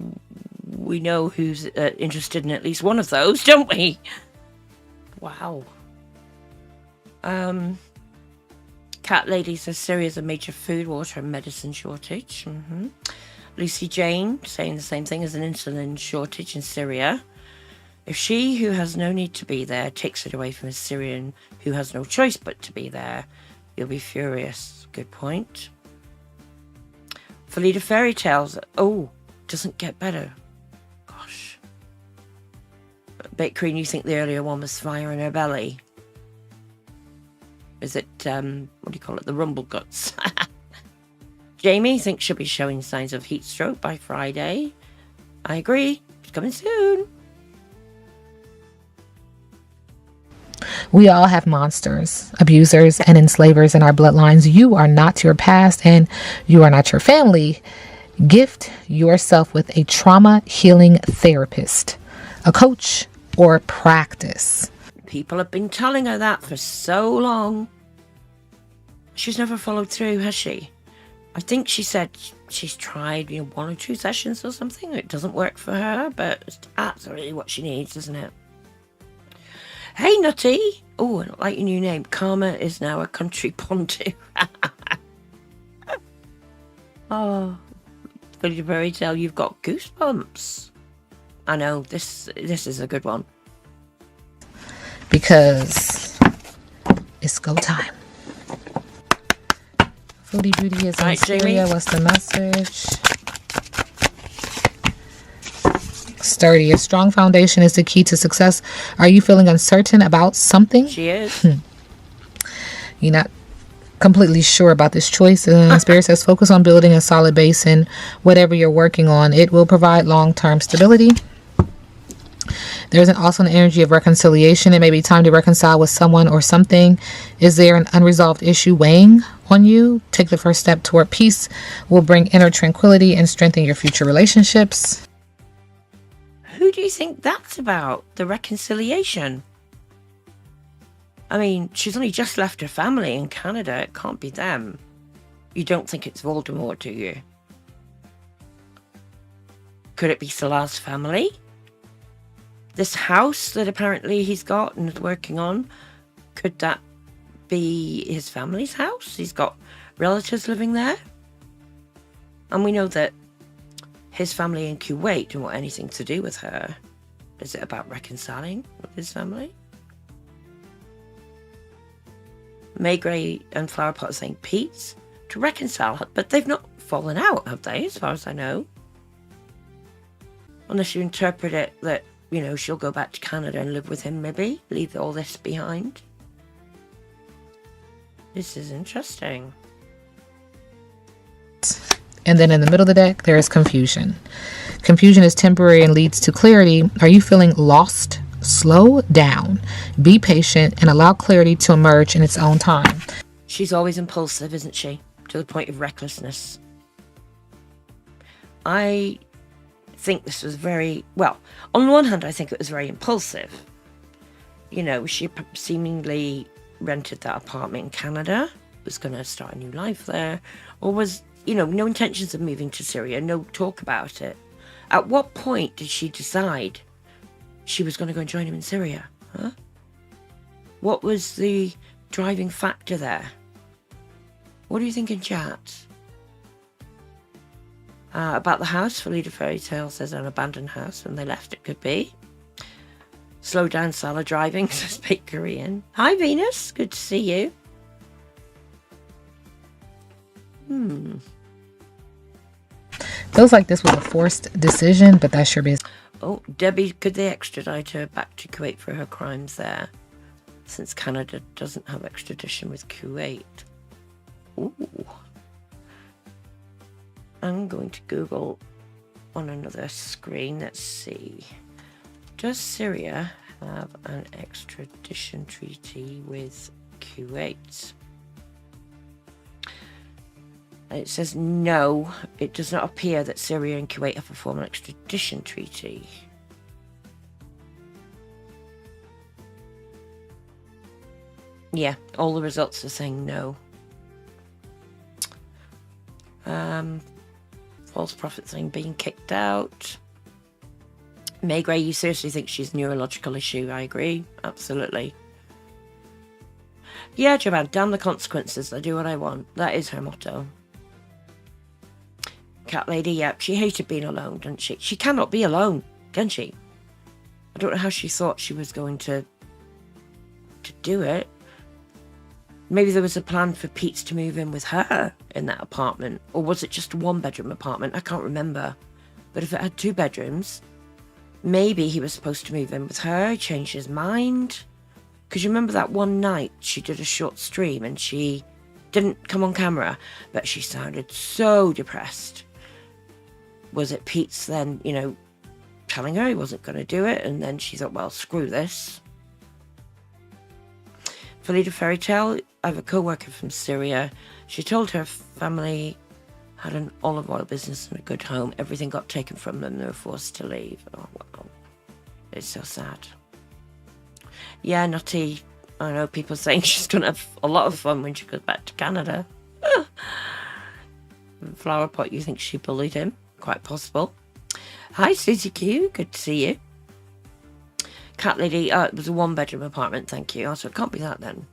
we know who's interested in at least one of those, don't we? Wow. Cat Lady says Syria's a major food, water, and medicine shortage. Lucy Jane saying the same thing, as an insulin shortage in Syria. If she, who has no need to be there, takes it away from a Syrian who has no choice but to be there, you'll be furious. Good point. Felida Fairy Tales. Oh, doesn't get better. Gosh. Baked Cream, you think the earlier one was fire in her belly? Is it, what do you call it? The rumble guts. Jamie thinks she'll be showing signs of heat stroke by Friday. I agree. It's coming soon. We all have monsters, abusers, and enslavers in our bloodlines. You are not your past, and you are not your family. Gift yourself with a trauma healing therapist, a coach, or practice. People have been telling her that for so long. She's never followed through, has she? I think she said she's tried, 1 or 2 sessions or something. It doesn't work for her, but it's absolutely what she needs, isn't it? Hey, Nutty. Oh, I don't like your new name. Karma is now a country pontu. Oh, Fully Fairy Tale, you've got goosebumps. I know, this is a good one. Because it's go time. Foodie Beauty is in Syria. What's the message? Sturdy. A strong foundation is the key to success. Are you feeling uncertain about something? She is. You're not completely sure about this choice. Spirit says focus on building a solid base in whatever you're working on. It will provide long-term stability. There's also an energy of reconciliation. It may be time to reconcile with someone or something. Is there an unresolved issue weighing on you? Take the first step toward peace. Will bring inner tranquility and strengthen your future relationships. Who do you think that's about? The reconciliation? I mean, she's only just left her family in Canada. It can't be them. You don't think it's Voldemort, do you? Could it be Salah's family? This house that apparently he's got and is working on, could that be his family's house? He's got relatives living there. And we know that his family in Kuwait don't want anything to do with her. Is it about reconciling with his family? May Gray and Flowerpot are saying Pete's to reconcile, but they've not fallen out, have they, as far as I know? Unless you interpret it that, she'll go back to Canada and live with him, maybe. Leave all this behind. This is interesting. And then in the middle of the deck, there is confusion. Confusion is temporary and leads to clarity. Are you feeling lost? Slow down. Be patient and allow clarity to emerge in its own time. She's always impulsive, isn't she? To the point of recklessness. I think this was on one hand, I think it was very impulsive. She seemingly rented that apartment in Canada, was going to start a new life there, or was, no intentions of moving to Syria, no talk about it. At what point did she decide she was going to go and join him in Syria? Huh? What was the driving factor there? What do you think in chat? About the house, Felida Fairy Tale says an abandoned house when they left, it could be. Slow down, Salah driving, says Big Korean. Hi, Venus. Good to see you. Feels like this was a forced decision, but that's your business. Oh, Debbie, could they extradite her back to Kuwait for her crimes there? Since Canada doesn't have extradition with Kuwait. Ooh. I'm going to Google on another screen. Let's see. Does Syria have an extradition treaty with Kuwait? It says no. It does not appear that Syria and Kuwait have a formal extradition treaty. Yeah, all the results are saying no. False prophet saying being kicked out. May Gray, you seriously think she's a neurological issue? I agree, absolutely. Yeah, Joanne, damn the consequences. I do what I want. That is her motto. Cat Lady, yeah, she hated being alone, didn't she? She cannot be alone, can she? I don't know how she thought she was going to do it. Maybe there was a plan for Pete to move in with her in that apartment. Or was it just a one-bedroom apartment? I can't remember. But if it had 2 bedrooms, maybe he was supposed to move in with her. He changed his mind. Because you remember that one night she did a short stream and she didn't come on camera, but she sounded so depressed. Was it Pete's then, you know, telling her he wasn't going to do it? And then she thought, well, screw this. Felida Fairy Tale, I have a co-worker from Syria. She told her family had an olive oil business and a good home. Everything got taken from them. They were forced to leave. Oh, wow. It's so sad. Yeah, Nutty. I know people saying she's going to have a lot of fun when she goes back to Canada. Flower Pot, you think she bullied him? Quite possible. Hi, Susie Q. Good to see you. Cat Lady, it was a 1-bedroom apartment, thank you. Oh, so it can't be that then.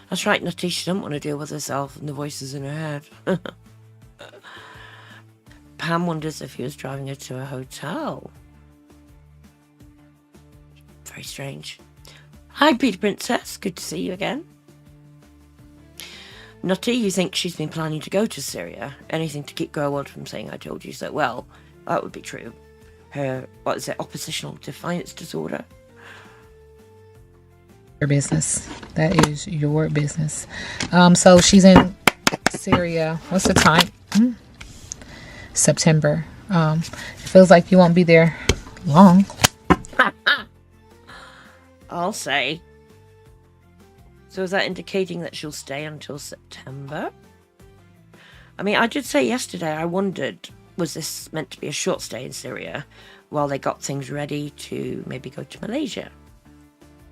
That's right, Nutty, she doesn't want to deal with herself and the voices in her head. Pam wonders if he was driving her to a hotel. Very strange. Hi, Peter Princess, good to see you again. Nutty, you think she's been planning to go to Syria? Anything to keep Gerwald from saying I told you so? Well, that would be true. Her, what is it, oppositional defiance disorder? Your business. That is your business. So she's in Syria. What's the time? September. It feels like you won't be there long. I'll say. So is that indicating that she'll stay until September? I mean, I did say yesterday, I wondered, was this meant to be a short stay in Syria while they got things ready to maybe go to Malaysia?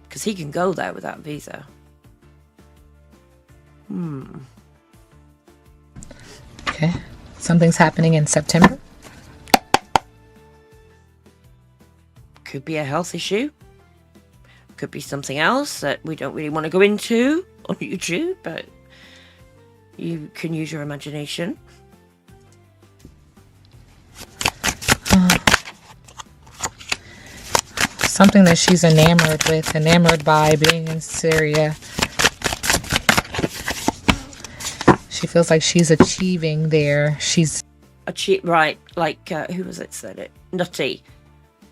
Because he can go there without a visa. Okay. Something's happening in September. Could be a health issue. Could be something else that we don't really want to go into on YouTube, but you can use your imagination. Something that she's enamored by being in Syria. She feels like she's achieving there. She's Right, like, who was it said it? Nutty.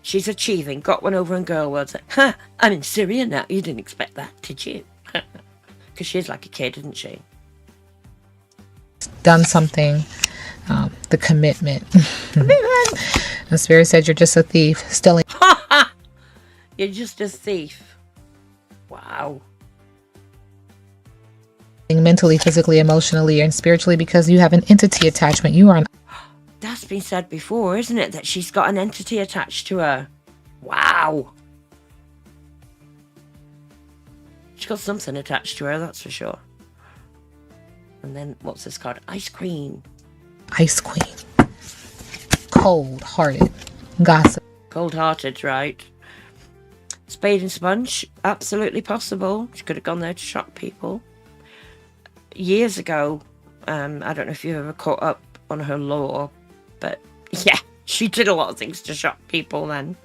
She's achieving, got one over in Girl World. Ha! I'm in Syria now. You didn't expect that, did you? Because she's like a kid, isn't she? done something. The commitment. The spirit said you're just a thief, stealing. You're just a thief. Wow. Mentally, physically, emotionally, and spiritually because you have an entity attachment. You are an. That's been said before, isn't it? That she's got an entity attached to her. Wow. She's got something attached to her, that's for sure. And then, what's this card? Ice Queen. Ice Queen. Cold-hearted. Gossip. Cold-hearted, right. Spade and Sponge. Absolutely possible. She could have gone there to shock people. Years ago, I don't know if you ever caught up on her lore, but yeah, she did a lot of things to shock people then.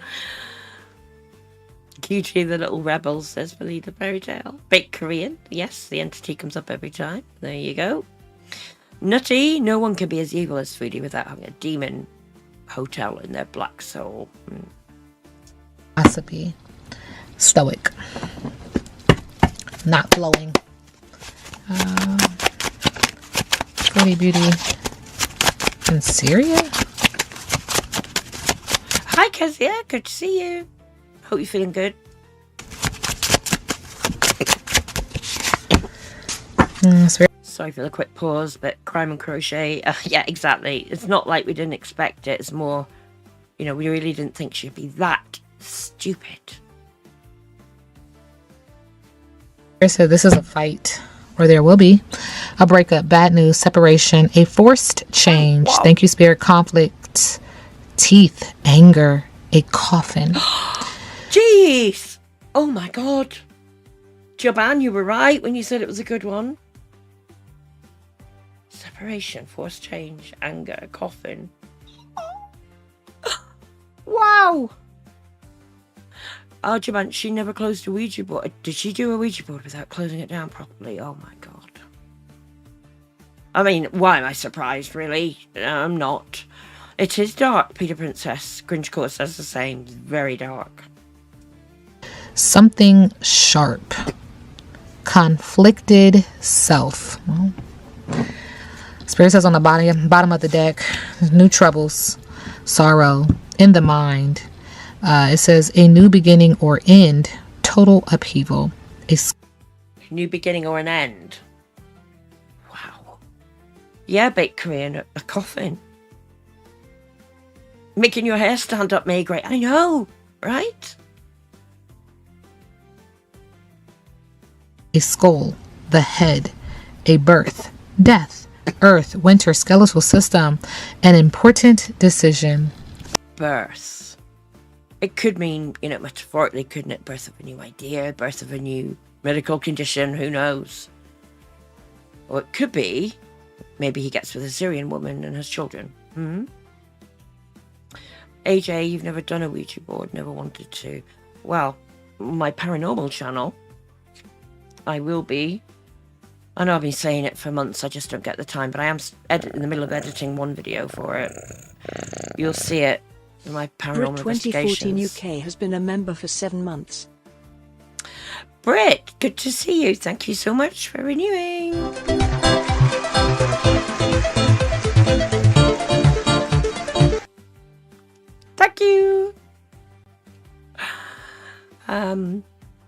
QG the Little Rebel, says Felida Fairy Tale. Big Korean. Yes, the entity comes up every time. There you go. Nutty. No one can be as evil as Foodie without having a demon hotel in their black soul. Gossipy. Stoic. Not flowing. Pretty Beauty in Syria? Hi, Kezia. Good to see you. Hope you're feeling good. Sorry for the quick pause, but Crime and Crochet, yeah, exactly. It's not like we didn't expect it. It's more, you know, we really didn't think she'd be that stupid. So this is a fight, or there will be a breakup, bad news, separation, a forced change. Wow. Thank you, Spirit. Conflict, teeth, anger, a coffin. Jeez! Oh my god. Joban, you were right when you said it was a good one. Separation, forced change, anger, coffin. Wow! Oh, Joban, she never closed a Ouija board. Did she do a Ouija board without closing it down properly? Oh my god. I mean, why am I surprised, really? I'm not. It is dark, Peter Princess. Grinch Court says the same. It's very dark. Something sharp. Conflicted self. Well, Spirit says on the bottom of the deck, new troubles, sorrow in the mind. It says a new beginning or end, total upheaval. New beginning or an end. Wow. Yeah, bakery and a coffin. Making your hair stand up, May Gray. I know, right? A skull, the head, a birth, death, earth, winter, skeletal system, an important decision. Birth. It could mean, metaphorically, couldn't it? Birth of a new idea, birth of a new medical condition, who knows? Or it could be, maybe he gets with a Syrian woman and has children. AJ, you've never done a Ouija board, never wanted to. Well, my paranormal channel, I will be. I know I've been saying it for months, I just don't get the time, but I am in the middle of editing one video for it. You'll see it in my paranormal Brit 2014 investigations. UK has been a member for 7 months. Brit, good to see you. Thank you so much for renewing. Thank you.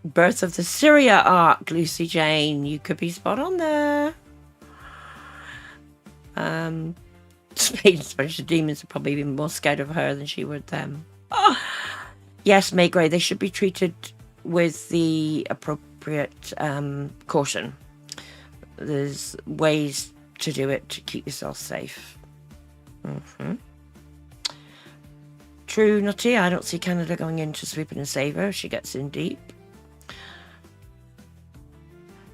Birth of the Syria arc, Lucy Jane. You could be spot on there. Spain's bunch of demons are probably even more scared of her than she would them. Oh. Yes, May Gray, they should be treated with the appropriate caution. There's ways to do it to keep yourself safe. True, Nutty. I don't see Canada going in to sweep it and save her. She gets in deep.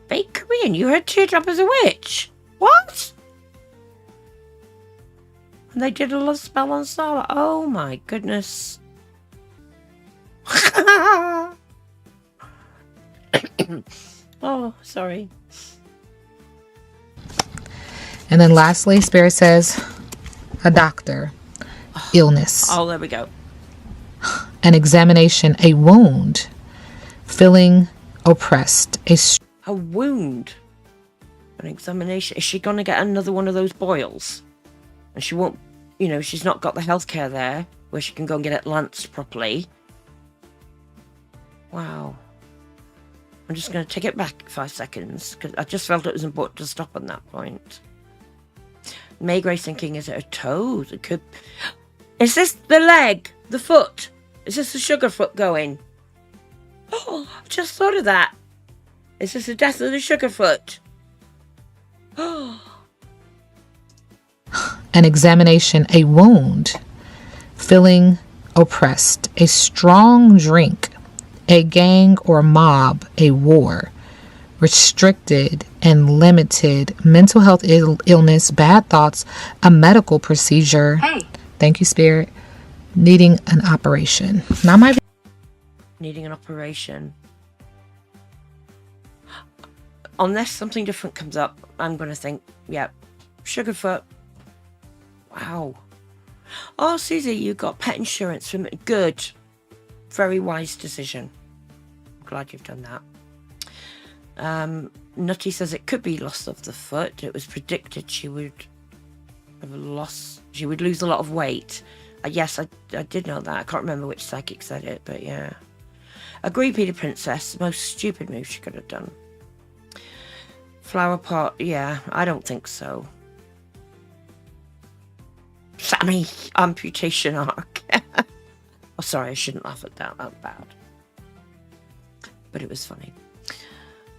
Fake Korean, you heard Teardrop as a witch. What? And they did a love spell on Sala. Oh my goodness. Oh, sorry. And then lastly, Spirit says a doctor, illness, Oh, there we go. an examination, a wound, feeling oppressed, A wound. An examination. Is she going to get another one of those boils? And she won't, she's not got the healthcare there where she can go and get it lanced properly. Wow. I'm just going to take it back 5 seconds because I just felt it was important to stop on that point. May Grace thinking, is it her toes? It could. Is this the leg? The foot? Is this the sugar foot going? Oh, I just thought of that. Is this the death of the sugar foot? Oh. an examination, a wound, feeling oppressed, a strong drink, a gang or mob, a war, restricted and limited, mental health illness, bad thoughts, a medical procedure. Hey. Thank you, Spirit. Needing an operation. Not my. Needing an operation. Unless something different comes up, I'm going to think, yeah, Sugarfoot. Wow. Oh, Susie, you got pet insurance from it. Good. Very wise decision. I'm glad you've done that. Nutty says it could be loss of the foot. It was predicted she would have she would lose a lot of weight. Yes, I did know that. I can't remember which psychic said it, but yeah. Agree, Peter Princess. Most stupid move she could have done. Flower pot, yeah, I don't think so. Sammy, amputation arc. Oh, sorry, I shouldn't laugh at that. That's bad. But it was funny.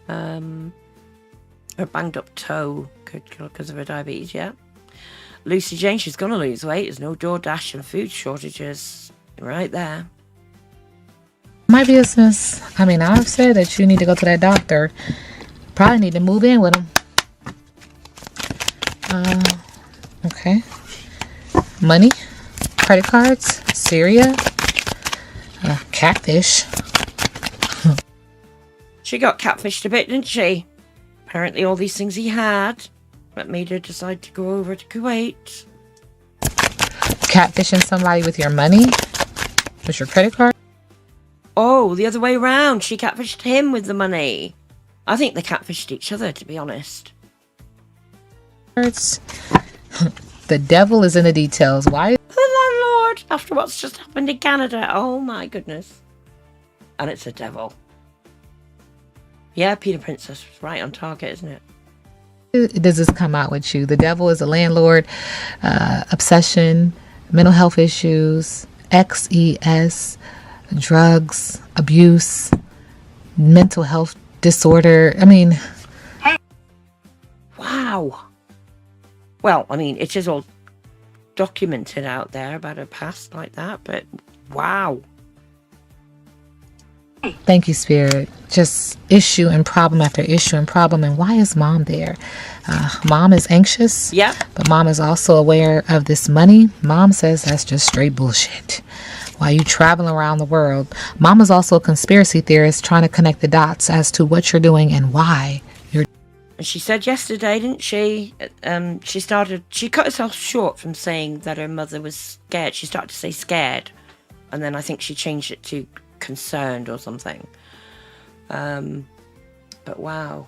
Her banged up toe because of her diabetes, yeah. Lucy Jane, she's going to lose weight. There's no DoorDash and food shortages. Right there. My business. I mean, I've said that you need to go to that doctor. Probably need to move in with him. Okay. Money, credit cards, Syria, catfish. She got catfished a bit, didn't she? Apparently all these things he had that made her decide to go over to Kuwait. Catfishing somebody with your money? With your credit card? Oh, the other way around. She catfished him with the money. I think they catfished each other, to be honest. The devil is in the details. Why? The landlord, after what's just happened in Canada. Oh my goodness. And it's a devil. Yeah, Peter Princess was right on target, isn't it? Does this come out with you? The devil is a landlord, obsession, mental health issues, XES, drugs, abuse, mental health disorder. I mean, wow. Well, I mean, it is all documented out there about her past like that, but wow. Thank you, Spirit. Just issue and problem after issue and problem. And why is Mom there? Mom is anxious. Yeah. But Mom is also aware of this money. Mom says that's just straight bullshit. While you traveling around the world, Mom is also a conspiracy theorist trying to connect the dots as to what you're doing and why you're. And she said yesterday, didn't she? She cut herself short from saying that her mother was scared. She started to say scared. And then I think she changed it to concerned or something. But wow.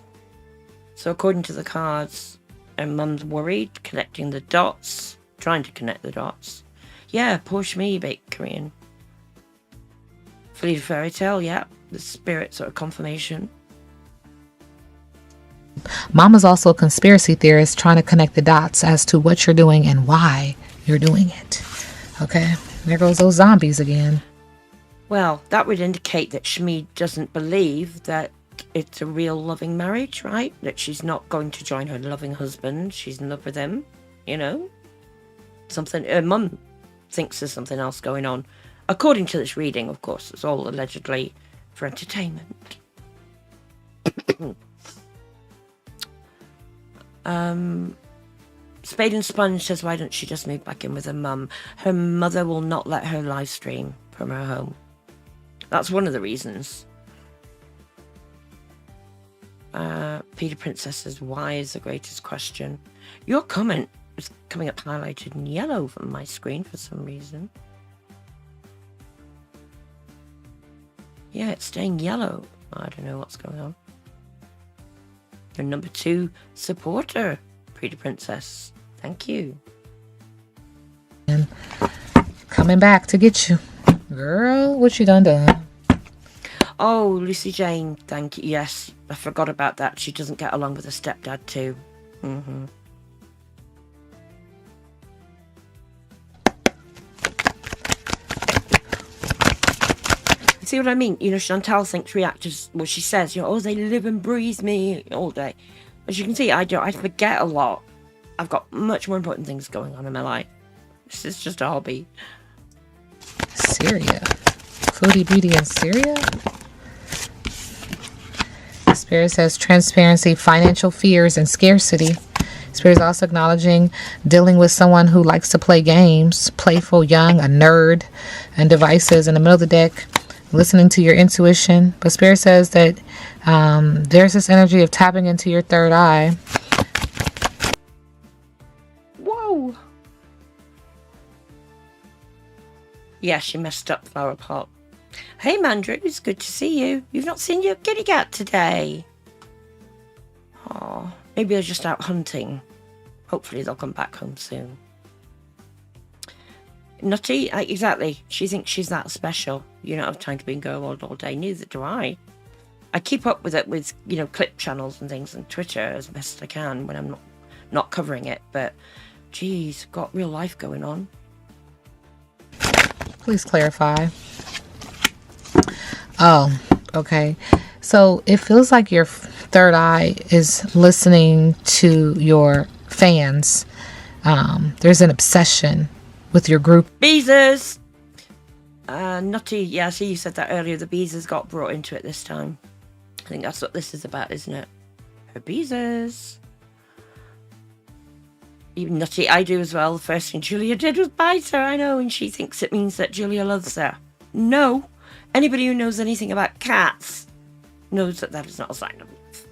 So according to the cards, her mum's worried, connecting the dots, trying to connect the dots. Yeah, poor Shmi baked Korean. Fleet fairy tale, yeah. The spirit sort of confirmation. Mom is also a conspiracy theorist trying to connect the dots as to what you're doing and why you're doing it. Okay, there goes those zombies again. Well, that would indicate that Shmi doesn't believe that it's a real loving marriage, right? That she's not going to join her loving husband. She's in love with him, you know? Something, her mum thinks there's something else going on. According to this reading, of course, it's all allegedly for entertainment. Spade and Sponge says, why don't she just move back in with her mum? Her mother will not let her live stream from her home. That's one of the reasons. Peter Princess says, why is the greatest question? Your comment is coming up highlighted in yellow from my screen for some reason. Yeah, it's staying yellow. I don't know what's going on. Your number 2 supporter, Peter Princess. Thank you. And coming back to get you. Girl, what you done? Oh, Lucy Jane, thank you. Yes, I forgot about that. She doesn't get along with her stepdad too. Mm-hmm. See what I mean? You know, Chantal thinks reactors, well, she says, you know, oh, they live and breathe me all day. As you can see, I forget a lot. I've got much more important things going on in my life. This is just a hobby. Syria. Foodie beauty in Syria? Spirit says transparency, financial fears, and scarcity. Spirit is also acknowledging dealing with someone who likes to play games, playful, young, a nerd, and devices in the middle of the deck. Listening to your intuition. But Spirit says that there's this energy of tapping into your third eye. Whoa. Yeah, she messed up Flower Pot. Hey, Mandrew, it's good to see you. You've not seen your kitty cat today. Oh, maybe they're just out hunting. Hopefully they'll come back home soon. Nutty, exactly. She thinks she's that special. You don't have time to be in girl world all day. Neither do I. I keep up with it with, you know, clip channels and things on Twitter as best I can when I'm not covering it. But, geez, got real life going on. Please clarify. Oh, okay. So it feels like you're third eye is listening to your fans. There's an obsession with your group. Beezers! Nutty, yeah, I see you said that earlier. The Beezers got brought into it this time. I think that's what this is about, isn't it? Her Beezers. Even Nutty, I do as well. The first thing Julia did was bite her, I know, and she thinks it means that Julia loves her. No. Anybody who knows anything about cats knows that that is not a sign of love.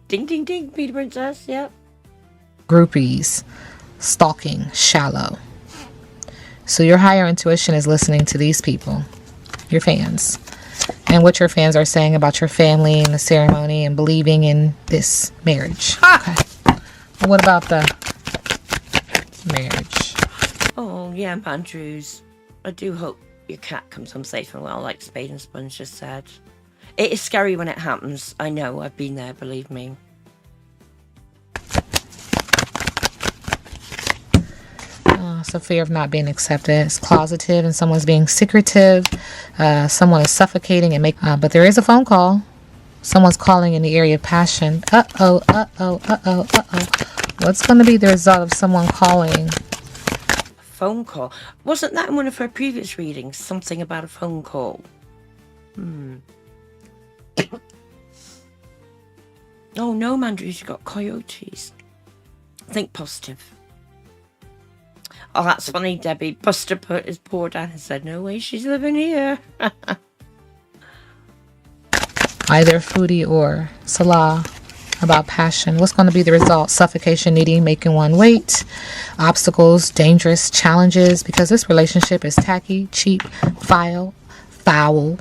Ding, ding, ding, Peter Princess, yep. Groupies, stalking, shallow. So your higher intuition is listening to these people, your fans, and what your fans are saying about your family and the ceremony and believing in this marriage. Okay. Well, what about the marriage? Oh, yeah, Andrews. I do hope your cat comes home safe and well, like Spade and Sponge just said. It is scary when it happens. I know, I've been there, believe me. So fear of not being accepted. It's closeted and someone's being secretive. Someone is suffocating and but there is a phone call. Someone's calling in the area of passion. Uh-oh. What's going to be the result of someone calling? Phone call. Wasn't that in one of her previous readings? Something about a phone call. Oh no, Mandrews, you got coyotes. Think positive. Oh, that's funny, Debbie. Buster put his paw down and said, no way she's living here. Either Foodie or Salah about passion. What's going to be the result? Suffocation, needing, making one wait. Obstacles, dangerous, challenges, because this relationship is tacky, cheap, foul, and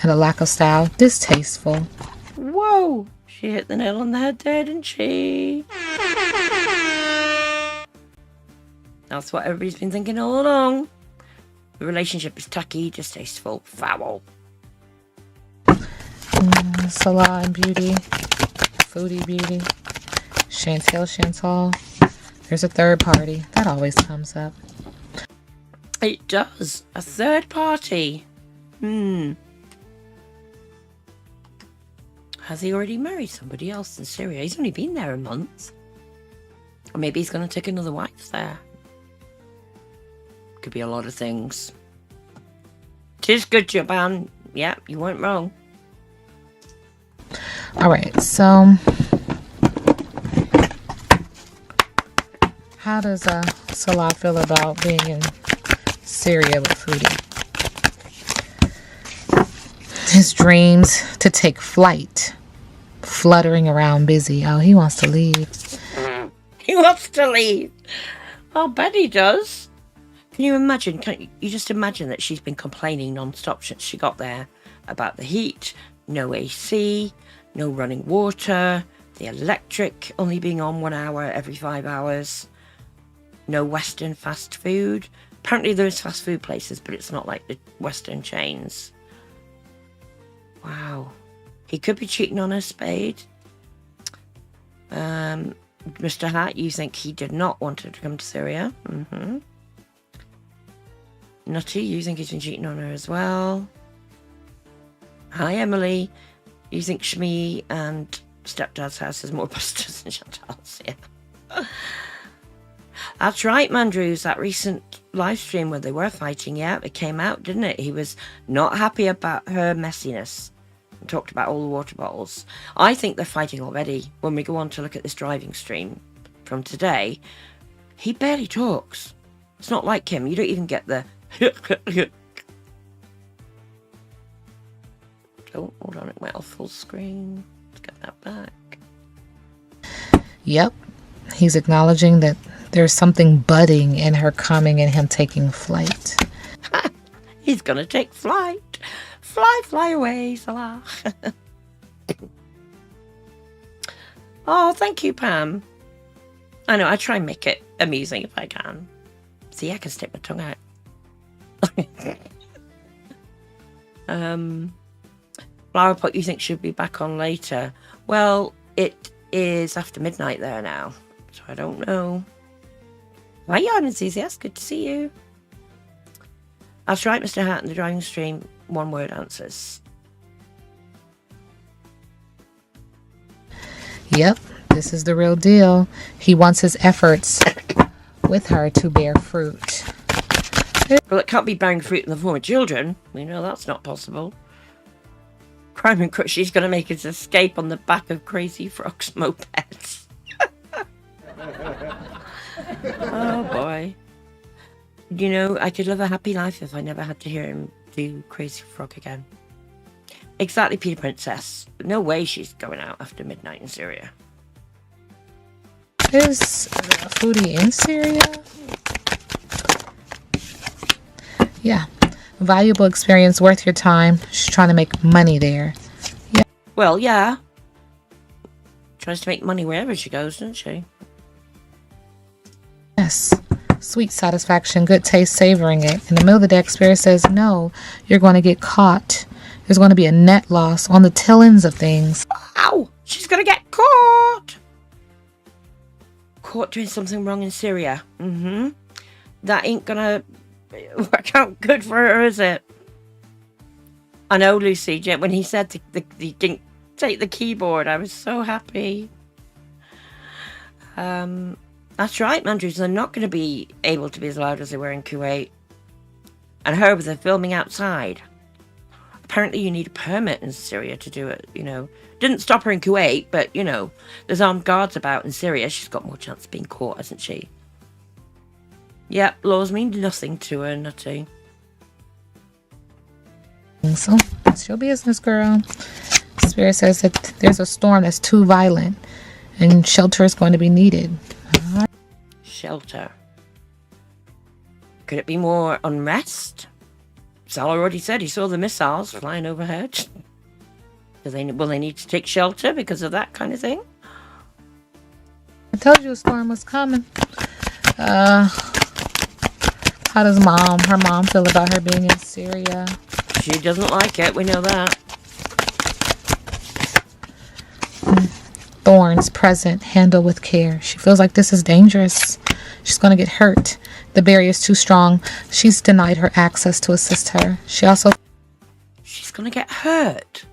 a lack of style. Distasteful. Whoa! She hit the nail on the head there, didn't she? That's what everybody's been thinking all along. The relationship is tacky, distasteful, foul. Salah and Beauty. Foodie Beauty. Chantal. There's a third party. That always comes up. It does. A third party. Has he already married somebody else in Syria? He's only been there a month. Or maybe he's going to take another wife there. Could be a lot of things. Tis good, Japan. Yeah, you weren't wrong. All right, so how does Salah feel about being in Syria with Foodie? His dreams to take flight, fluttering around busy. Oh, he wants to leave. He wants to leave. I'll bet he does. Can you imagine? Can you just imagine that she's been complaining non-stop since she got there about the heat, no AC, no running water, the electric only being on 1 hour every 5 hours, no Western fast food. Apparently there's fast food places, but it's not like the Western chains. Wow. He could be cheating on her, Spade. Mr. Hat, you think he did not want her to come to Syria. Nutty, you think he's been cheating on her as well. Hi, Emily. You think Shmi and Stepdad's house is more Busters than Chantal's? Yeah. That's right, Mandrews. That recent live stream where they were fighting, yeah, it came out, didn't it? He was not happy about her messiness and talked about all the water bottles. I think they're fighting already. When we go on to look at this driving stream from today, he barely talks. It's not like him. You don't even get the oh, hold on, it went off full screen. Let's get that back. Yep. He's acknowledging that there's something budding in her coming and him taking flight. He's gonna take flight. Fly away, Salah. Oh, thank you, Pam. I know, I try and make it amusing if I can. See, I can stick my tongue out. Flower Pot, you think she'll be back on later? Well, it is after midnight there now, so I don't know. Hi, Yarn Enthusiast, good to see you. That's right, Mr. Hat, in the driving stream, one word answers. Yep, this is the real deal. He wants his efforts with her to bear fruit. Well, it can't be bearing fruit in the form of children. We know that's not possible. Crime and Crush, she's going to make his escape on the back of Crazy Frog's mopeds. Oh, boy. You know, I could live a happy life if I never had to hear him do Crazy Frog again. Exactly, Peter Princess. No way she's going out after midnight in Syria. Is Foodie in Syria? Yeah. Valuable experience, worth your time. She's trying to make money there. Yeah. Well, yeah. Tries to make money wherever she goes, doesn't she? Yes. Sweet satisfaction, good taste, savoring it. In the middle of the day, Spirit says, no, you're going to get caught. There's going to be a net loss on the tail ends of things. Ow! She's going to get caught! Caught doing something wrong in Syria. That ain't going to work out good for her, is it? I know, Lucy, when he said he didn't take the keyboard, I was so happy. That's right, Mandrews. They're not going to be able to be as loud as they were in Kuwait. And her with the filming outside. Apparently you need a permit in Syria to do it, you know. Didn't stop her in Kuwait, but, you know, there's armed guards about in Syria. She's got more chance of being caught, hasn't she? Yep, laws mean nothing to her, Nutty. So, that's your business, girl. Spirit says that there's a storm that's too violent and shelter is going to be needed. Shelter. Could it be more unrest? Sal already said he saw the missiles flying overhead. Will they need to take shelter because of that kind of thing? I told you a storm was coming. How does her mom feel about her being in Syria? She doesn't like it, we know that. Thorns present, handle with care. She feels like this is dangerous. She's going to get hurt. The barrier is too strong. She's denied her access to assist her. She's going to get hurt.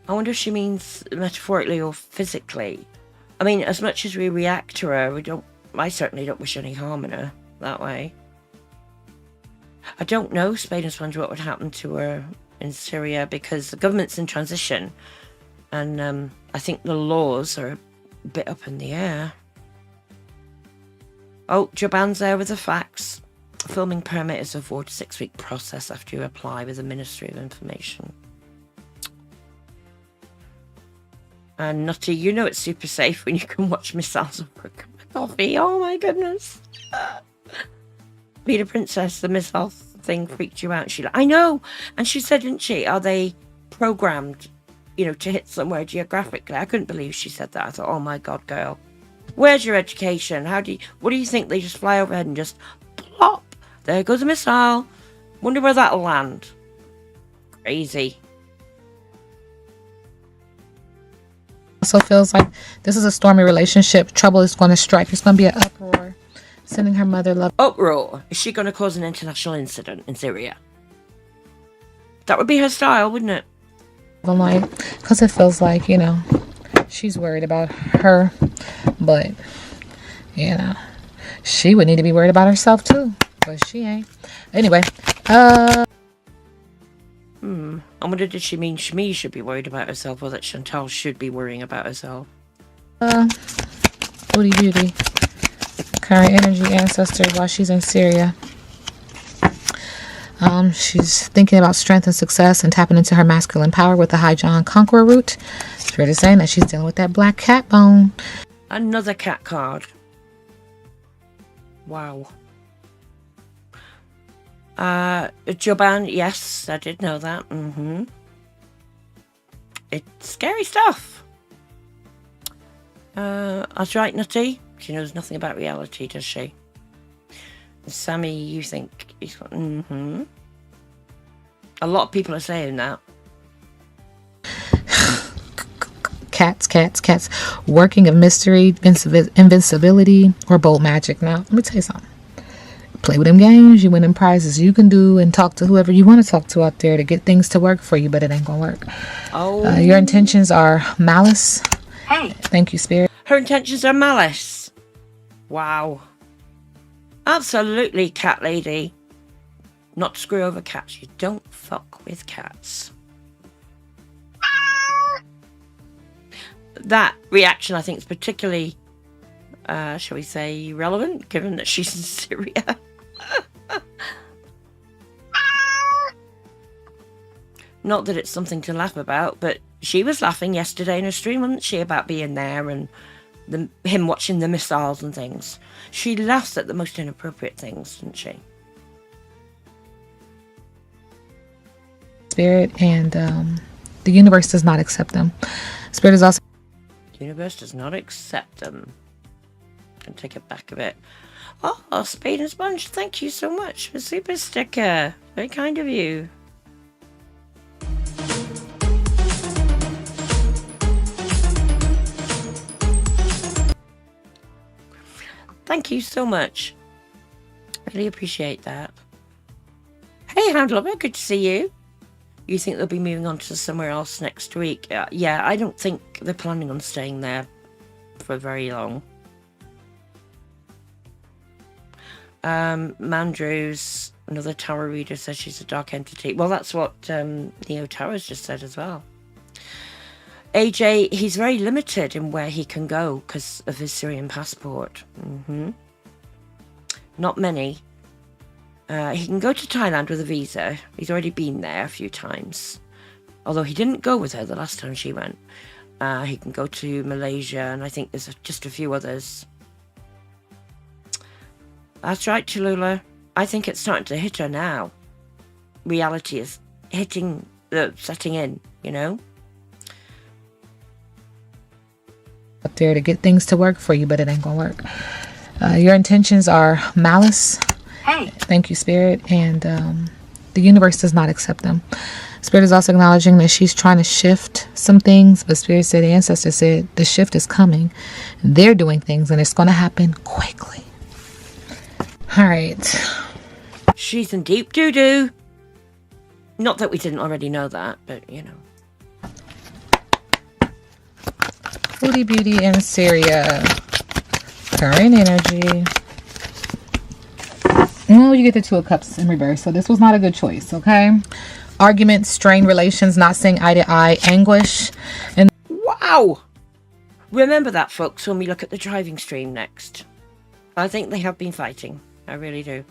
I wonder if she means metaphorically or physically. I mean, as much as we react to her, I certainly don't wish any harm in her that way. I don't know, Spade and Sponge, what would happen to her in Syria because the government's in transition. And I think the laws are a bit up in the air. Oh, Joban's there with the facts. A filming permit is a 4 to 6 week process after you apply with the Ministry of Information. And Nutty, you know it's super safe when you can watch missiles over a cup of coffee. Oh my goodness. Peter Princess, the missile thing freaked you out. I know. And she said, didn't she, are they programmed, you know, to hit somewhere geographically? I couldn't believe she said that. I thought, oh my God, girl. Where's your education? What do you think? They just fly overhead and just plop. There goes a missile. Wonder where that'll land. Crazy. Also feels like this is a stormy relationship. Trouble is going to strike. There's going to be an uproar. Sending her mother love. Uproar? Is she going to cause an international incident in Syria? That would be her style, wouldn't it? Because it feels like, you know, she's worried about her. But, you know, she would need to be worried about herself too. But she ain't. Anyway, I wonder, did she mean Shmi should be worried about herself or that Chantal should be worrying about herself? Booty Beauty. Current energy ancestor while she's in Syria. She's thinking about strength and success and tapping into her masculine power with the High John Conqueror root. It's really saying that she's dealing with that black cat bone. Another cat card. Wow. Joban, yes, I did know that. It's scary stuff. That's right, Nutty. She knows nothing about reality, does she? Sammy, you think he's got... A lot of people are saying that. Cats. Working of mystery, invincibility, or bold magic. Now, let me tell you something. play with them games, you win them prizes. You can do and talk to whoever you want to talk to out there to get things to work for you, but it ain't gonna work. Oh. Your intentions are malice. Hey. Thank you, Spirit. Her intentions are malice. Wow. Absolutely, cat lady. Not to screw over cats. You don't fuck with cats. That reaction, I think, is particularly, shall we say, relevant, given that she's in Syria. Not that it's something to laugh about, but she was laughing yesterday in her stream, wasn't she, about being there and him watching the missiles and things. She laughs at the most inappropriate things, doesn't she? Spirit, and the universe does not accept them. Spirit is also... The universe does not accept them. Can take it back a bit. Oh, Spade and Sponge, thank you so much for super sticker. Very kind of you. Thank you so much. Really appreciate that. Hey, Handlover, good to see you. You think they'll be moving on to somewhere else next week? Yeah, I don't think they're planning on staying there for very long. Mandrews, another tarot reader, says she's a dark entity. Well, that's what Neo Tarot's just said as well. AJ, he's very limited in where he can go because of his Syrian passport. Not many. He can go to Thailand with a visa. He's already been there a few times. Although he didn't go with her the last time she went. He can go to Malaysia, and I think there's just a few others. That's right, Tallulah. I think it's starting to hit her now. Reality is setting in, you know? Up there to get things to work for you, but it ain't gonna work. Your intentions are malice. Hey. Thank you, Spirit, and the universe does not accept them. Spirit is also acknowledging that she's trying to shift some things, but Spirit said, the ancestor said, the shift is coming. They're doing things, and it's going to happen quickly. All right. She's in deep doo-doo. Not that we didn't already know that, but, you know. Foodie Beauty in Syria. Current energy. Well, you get the Two of Cups in reverse, so this was not a good choice, okay? Arguments, strained relations, not seeing eye to eye, anguish, and... Wow! Remember that, folks, when we look at the driving stream next. I think they have been fighting. I really do.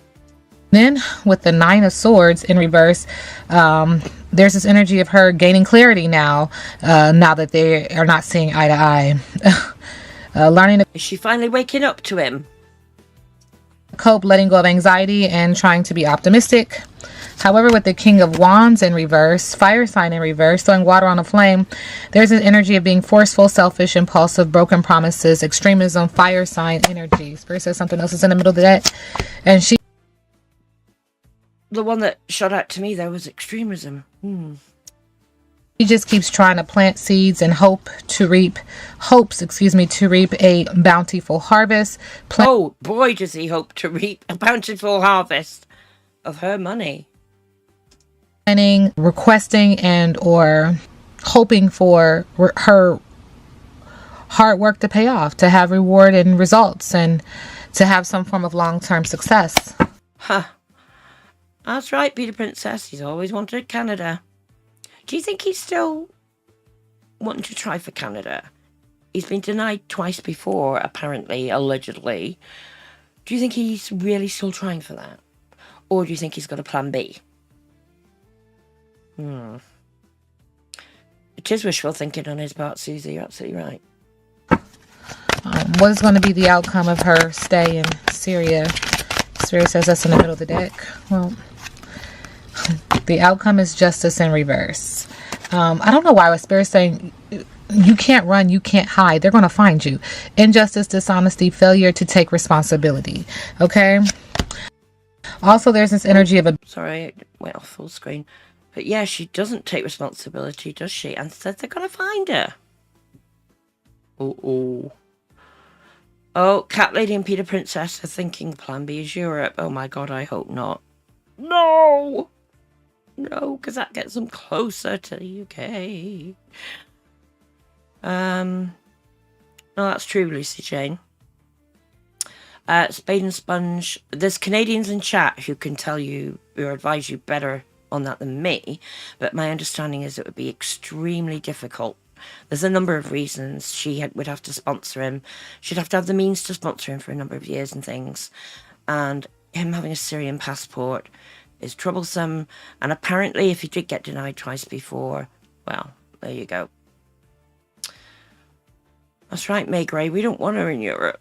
Then, with the Nine of Swords in reverse, there's this energy of her gaining clarity now, now that they are not seeing eye to eye. Learning to... Is she finally waking up to him? Cope, letting go of anxiety, and trying to be optimistic. However, with the King of Wands in reverse, fire sign in reverse, throwing water on a flame, there's an energy of being forceful, selfish, impulsive, broken promises, extremism, fire sign energy. Spirit says something else is in the middle of that. And she... The one that shot out to me, there was extremism. He just keeps trying to plant seeds and hopes to reap a bountiful harvest. Oh boy, does he hope to reap a bountiful harvest of her money. Planning, requesting, and or hoping for her hard work to pay off, to have reward and results, and to have some form of long-term success. Huh. That's right, Peter Princess. He's always wanted Canada. Do you think he's still wanting to try for Canada? He's been denied twice before, apparently, allegedly. Do you think he's really still trying for that? Or do you think he's got a plan B? It is wishful thinking on his part, Susie. You're absolutely right. What is going to be the outcome of her stay in Syria? Spirit says that's in the middle of the deck. Well, the outcome is justice in reverse. I don't know why what Spirit's saying, you can't run, you can't hide. They're going to find you. Injustice, dishonesty, failure to take responsibility. Okay? Also, there's this energy of a... Sorry, it went off full screen. But yeah, she doesn't take responsibility, does she? And said they're going to find her. Uh-oh. Oh, Cat Lady and Peter Princess are thinking Plan B is Europe. Oh my god, I hope not. No! No, because that gets them closer to the UK. No, that's true, Lucy Jane. Spade and Sponge. There's Canadians in chat who can tell you or advise you better on that than me, but my understanding is it would be extremely difficult. There's a number of reasons. Would have to sponsor him. She'd have to have the means to sponsor him for a number of years and things. And him having a Syrian passport is troublesome. And apparently, if he did get denied twice before, well, there you go. That's right, May Gray. We don't want her in Europe.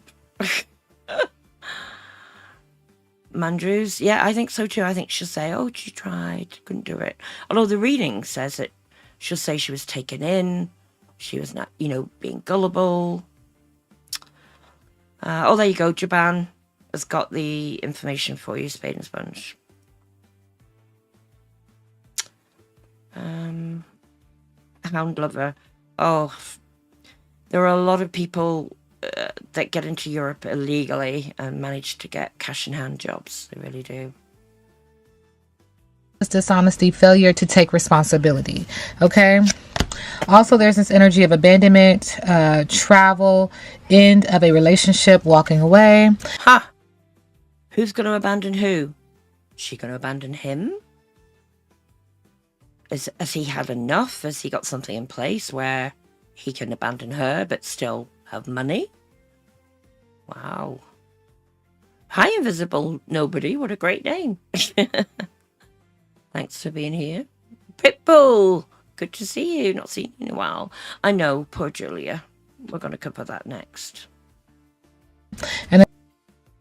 Mandrews, yeah, I think so too. I think she'll say, oh, she tried, couldn't do it. Although the reading says that she'll say she was taken in, she was not, being gullible. Oh, there you go. Jaban has got the information for you, Spade and Sponge. Hound Lover. Oh, there are a lot of people that get into Europe illegally and manage to get cash in hand jobs. They really do. Dishonesty, failure to take responsibility. Okay. Also, there's this energy of abandonment, travel, end of a relationship, walking away. Ha! Who's going to abandon who? Is she going to abandon him? Has he had enough? Has he got something in place where he can abandon her but still have money? Wow. Hi, Invisible Nobody. What a great name. Thanks for being here. Pitbull. Good to see you. Not seen you in a while. I know, poor Julia. We're going to cover that next. And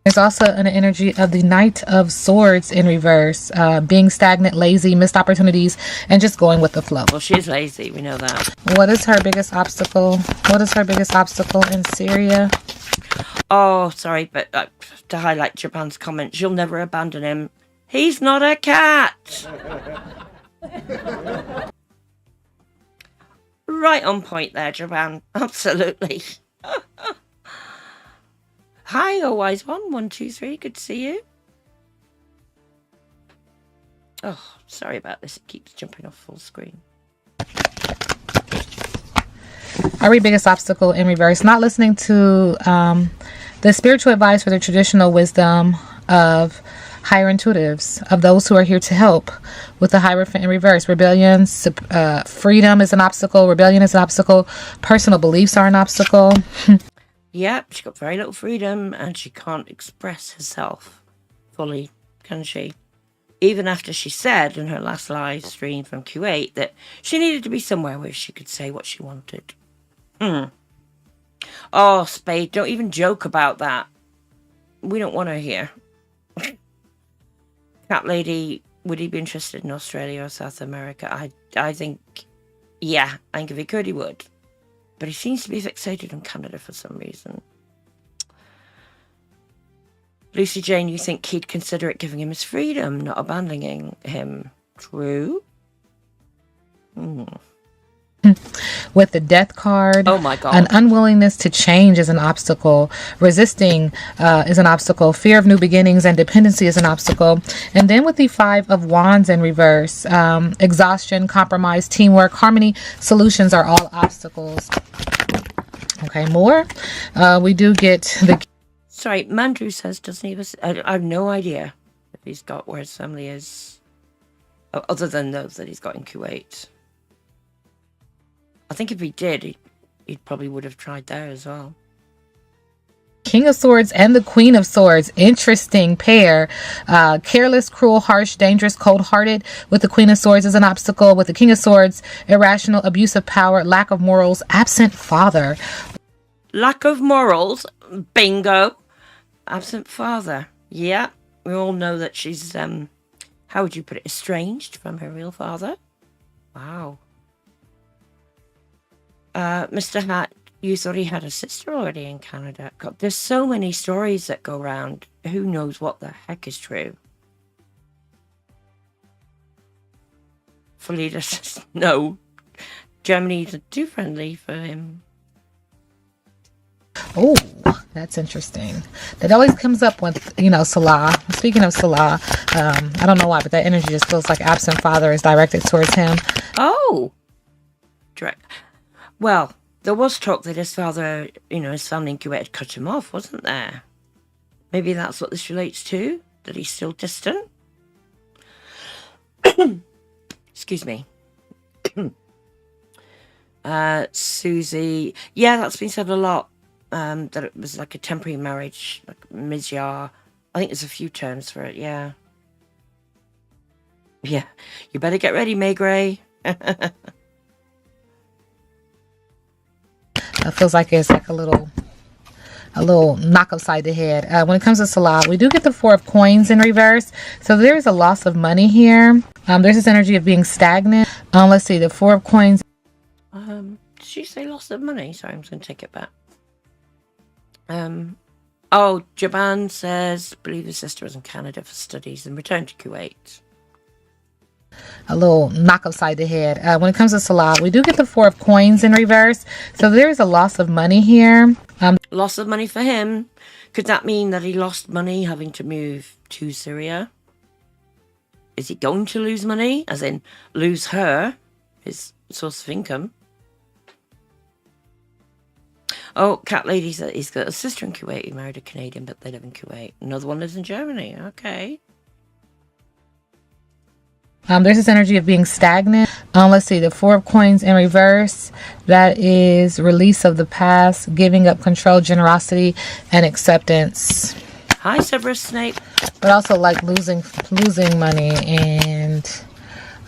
there's also an energy of the Knight of Swords in reverse, being stagnant, lazy, missed opportunities, and just going with the flow. Well, she's lazy. We know that. What is her biggest obstacle? What is her biggest obstacle in Syria? Oh, sorry, but to highlight Japan's comment, she'll never abandon him. He's not a cat. Right on point there, Japan. Absolutely. Hi, oh wise one. 1, 2, 3. Good to see you. Oh, sorry about this. It keeps jumping off full screen. Our biggest obstacle in reverse, not listening to the spiritual advice or the traditional wisdom of higher intuitives, of those who are here to help with the Hierophant in reverse. Rebellion, freedom is an obstacle. Rebellion is an obstacle. Personal beliefs are an obstacle. Yep, she got very little freedom and she can't express herself fully, can she? Even after she said in her last live stream from Kuwait that she needed to be somewhere where she could say what she wanted. Oh, Spade, don't even joke about that. We don't want her here. Cat Lady, would he be interested in Australia or South America? I think, yeah, I think if he could, he would. But he seems to be fixated on Canada for some reason. Lucy Jane, you think he'd consider it giving him his freedom, not abandoning him. True? With the death card. Oh my God. An unwillingness to change is an obstacle. Resisting is an obstacle. Fear of new beginnings and dependency is an obstacle. And then with the 5 of Wands in reverse, exhaustion, compromise, teamwork, harmony, solutions are all obstacles. Okay, more. We do get the... Sorry, Mandrew says, doesn't he have I have no idea if he's got where his family is. Other than those that he's got in Kuwait. I think if he did, he probably would have tried there as well. King of Swords and the Queen of Swords. Interesting pair. Careless, cruel, harsh, dangerous, cold-hearted. With the Queen of Swords is an obstacle. With the King of Swords, irrational, abuse of power, lack of morals, absent father. Lack of morals. Bingo. Absent father. Yeah. We all know that she's, how would you put it, estranged from her real father. Wow. Mr. Hat, you thought he had a sister already in Canada. God, there's so many stories that go around. Who knows what the heck is true? Felida says, no. Germany's too friendly for him. Oh, that's interesting. That always comes up with, Salah. Speaking of Salah, I don't know why, but that energy just feels like absent father is directed towards him. Oh, direct. Well, there was talk that his father, his family in Kuwait had cut him off, wasn't there? Maybe that's what this relates to, that he's still distant. Excuse me. Susie, yeah, that's been said a lot. That it was like a temporary marriage, like misyar. I think there's a few terms for it, yeah. Yeah, you better get ready, May Gray. It feels like it's like a little knock upside the head. When it comes to Salah, we do get the 4 of coins in reverse. So there is a loss of money here. There's this energy of being stagnant. Let's see, the 4 of coins. Did she say loss of money? Sorry, I'm just going to take it back. Oh, Jaban says, believe his sister was in Canada for studies and returned to Kuwait. A little knock upside the head. When it comes to Salah, we do get the 4 of coins in reverse. So there is a loss of money here. Loss of money for him. Could that mean that he lost money having to move to Syria? Is he going to lose money? As in, lose her, his source of income? Oh, Cat Lady said he's got a sister in Kuwait. He married a Canadian, but they live in Kuwait. Another one lives in Germany. Okay. There's this energy of being stagnant. Let's see, the 4 of coins in reverse. That is release of the past, giving up control, generosity, and acceptance. Hi, Severus Snape. But also like losing money and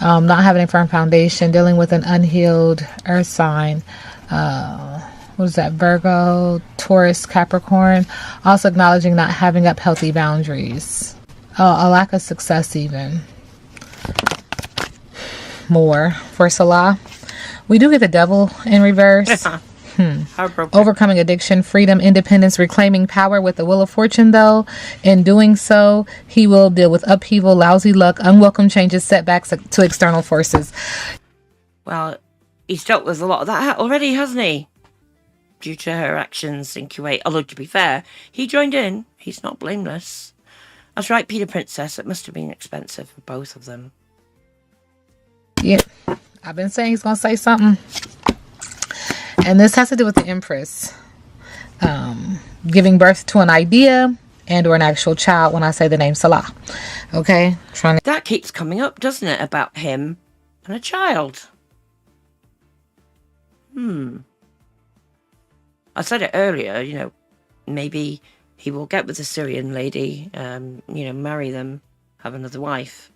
not having a firm foundation, dealing with an unhealed earth sign. What is that? Virgo, Taurus, Capricorn. Also acknowledging not having up healthy boundaries. A lack of success even. More for Salah. We do get the devil in reverse. Overcoming addiction, freedom, independence, reclaiming power with the wheel of fortune, though. In doing so, he will deal with upheaval, lousy luck, unwelcome changes, setbacks to external forces. Well, he's dealt with a lot of that already, hasn't he? Due to her actions in Kuwait. Although, to be fair, he joined in. He's not blameless. That's right, Peter Princess. It must have been expensive for both of them. Yeah, I've been saying he's going to say something. And this has to do with the Empress. Giving birth to an idea and or an actual child when I say the name Salah. Okay? That keeps coming up, doesn't it? About him and a child. I said it earlier, maybe he will get with the Syrian lady, marry them, have another wife.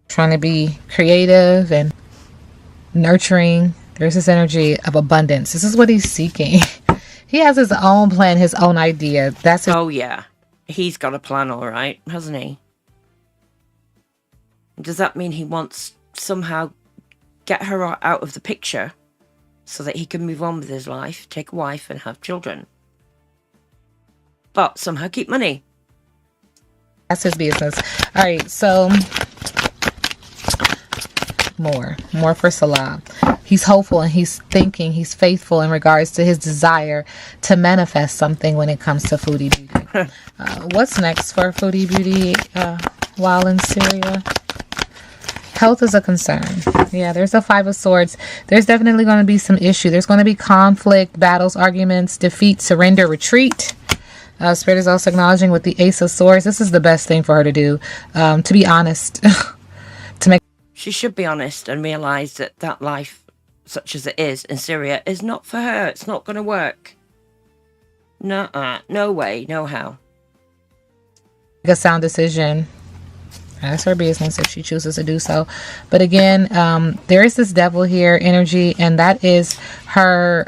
Trying to be creative and nurturing. There's this energy of abundance. This is what he's seeking. He has his own plan, his own idea. Oh, yeah. He's got a plan, all right, hasn't he? Does that mean he wants somehow get her out of the picture so that he can move on with his life, take a wife and have children? But somehow keep money. That's his business. All right, so more for Salah. He's hopeful and he's thinking, he's faithful in regards to his desire to manifest something when it comes to Foodie Beauty. What's next for Foodie Beauty while in Syria? Health is a concern. Yeah, there's a 5 of Swords. There's definitely going to be some issue. There's going to be conflict, battles, arguments, defeat, surrender, retreat. Spirit is also acknowledging with the Ace of Swords. This is the best thing for her to do. To be honest. She should be honest and realise that life, such as it is in Syria, is not for her. It's not going to work. No way, no how. Make a sound decision. That's her business if she chooses to do so. But again, there is this devil here energy, and that is her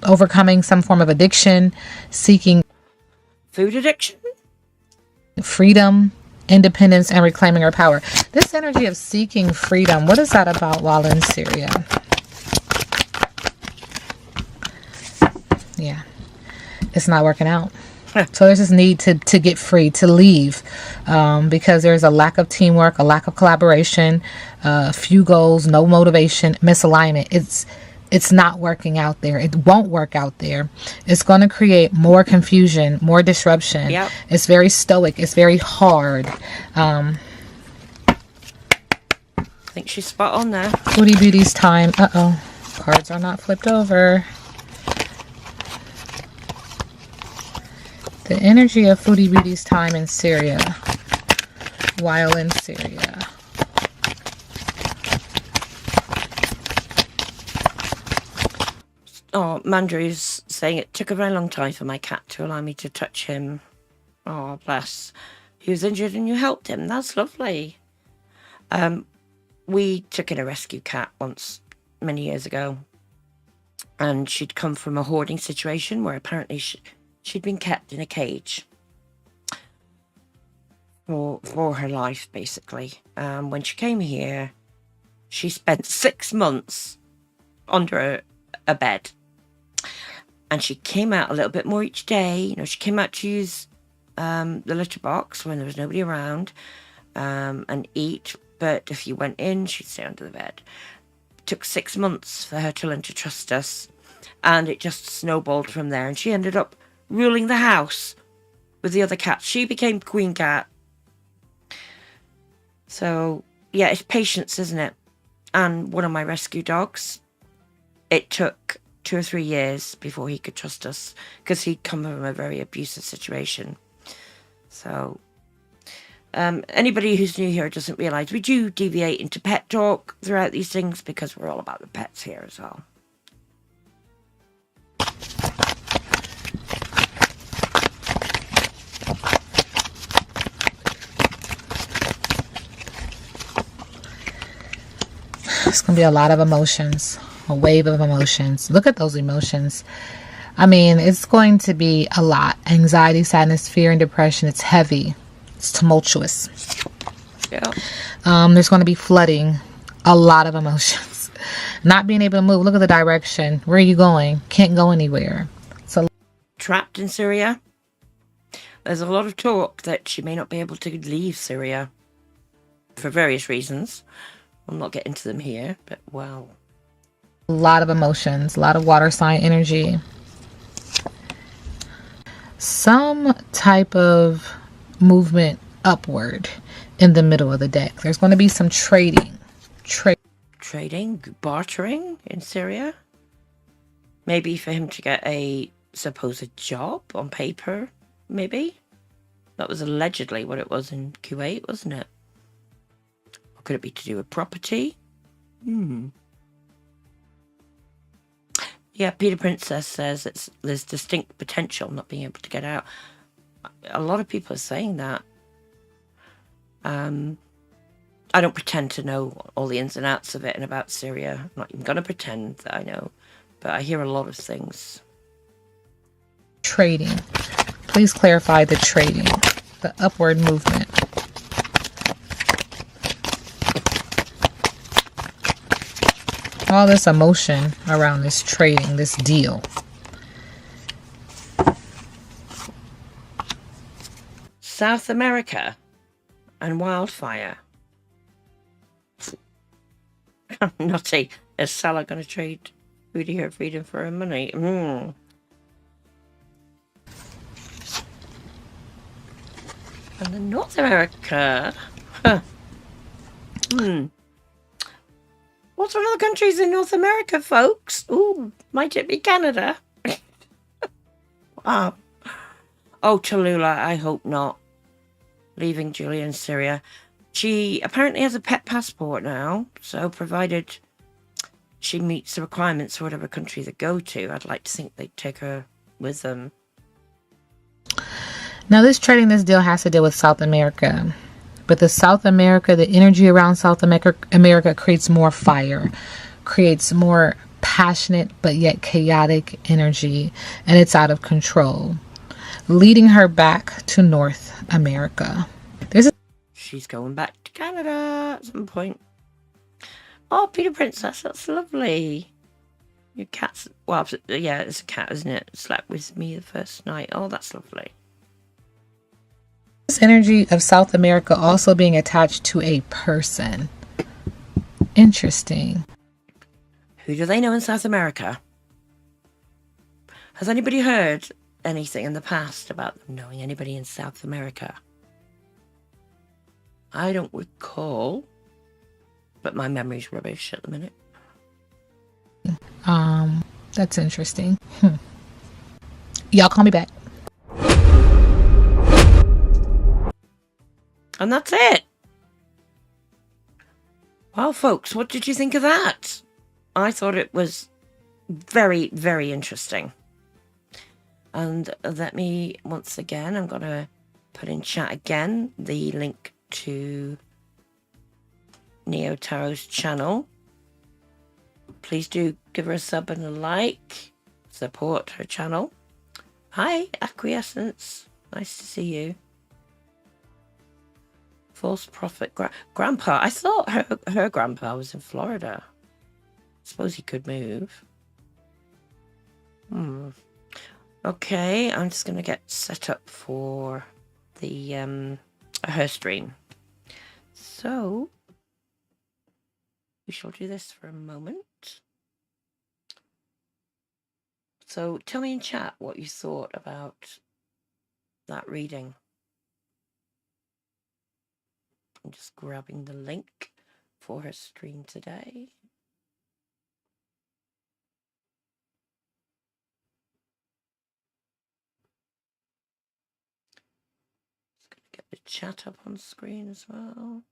overcoming some form of addiction, seeking food addiction, freedom, independence, and reclaiming her power. This energy of seeking freedom, what is that about while in Syria? Yeah, it's not working out. So there's this need to get free, to leave, because there's a lack of teamwork, a lack of collaboration, few goals, no motivation, misalignment. it's not working out there. It won't work out there. It's going to create more confusion, more disruption. Yep. It's very stoic. It's very hard. I think she's spot on there. Foodie Beauty's time. Uh-oh. Cards are not flipped over. The energy of Foodie Beauty's time in Syria. While in Syria. Oh, Mandrew's saying it took a very long time for my cat to allow me to touch him. Oh, bless. He was injured and you helped him. That's lovely. We took in a rescue cat once, many years ago. And she'd come from a hoarding situation where apparently she'd been kept in a cage for her life, basically. When she came here, she spent 6 months under a bed. And she came out a little bit more each day. You know, she came out to use the litter box when there was nobody around and eat. But if you went in, she'd stay under the bed. It took 6 months for her to learn to trust us. And it just snowballed from there. And she ended up ruling the house with the other cats. She became queen cat. So, yeah, it's patience, isn't it? And one of my rescue dogs, it took 2 or 3 years before he could trust us because he'd come from a very abusive situation. So, anybody who's new here doesn't realise we do deviate into pet talk throughout these things because we're all about the pets here as well. It's going to be a lot of emotions, a wave of emotions. Look at those emotions. I mean, it's going to be a lot. Anxiety, sadness, fear, and depression. It's heavy. It's tumultuous. Yeah. There's going to be flooding. A lot of emotions. Not being able to move. Look at the direction. Where are you going? Can't go anywhere. So Trapped in Syria. There's a lot of talk that she may not be able to leave Syria for various reasons. I'll not get into them here, but wow. a lot of emotions, a lot of water sign energy. Some type of movement upward in the middle of the deck. There's going to be some trading. Trading, bartering in Syria. Maybe for him to get a supposed job on paper, maybe. That was allegedly what it was in Kuwait, wasn't it? Or could it be to do with property? Yeah, Peter Princess says there's distinct potential not being able to get out. A lot of people are saying that. I don't pretend to know all the ins and outs of it and about Syria. I'm not even going to pretend that I know. But I hear a lot of things. Trading. Please clarify the trading. The upward movement. All this emotion around this trading, this deal. South America and wildfire. Nutty. Is Salah going to trade Foodie her freedom for her money? And then North America. Huh. What's one of the countries in North America, folks? Ooh, might it be Canada? Wow. Oh, Tallulah, I hope not. Leaving Julia in Syria. She apparently has a pet passport now, so provided she meets the requirements for whatever country they go to, I'd like to think they'd take her with them. Now this trading, this deal has to deal with South America. But the South America, the energy around South America creates more fire, creates more passionate but yet chaotic energy, and it's out of control, leading her back to North America. She's going back to Canada at some point. Oh, Peter Princess, that's lovely. Your cat's, well, yeah, it's a cat, isn't it? Slept with me the first night. Oh, that's lovely. This energy of South America also being attached to a person. Interesting. Who do they know in South America? Has anybody heard anything in the past about them knowing anybody in South America? I don't recall, but my memory's rubbish at the minute. That's interesting. Y'all call me back. And that's it. Well, folks, what did you think of that? I thought it was very, very interesting. And let me, once again, I'm going to put in chat again the link to Neo Tarot's channel. Please do give her a sub and a like. Support her channel. Hi, Acquiescence. Nice to see you. False Prophet Grandpa. I thought her grandpa was in Florida. Suppose he could move. Okay, I'm just going to get set up for the her stream. So we shall do this for a moment. So tell me in chat what you thought about that reading. I'm just grabbing the link for her stream today. Just going to get the chat up on screen as well.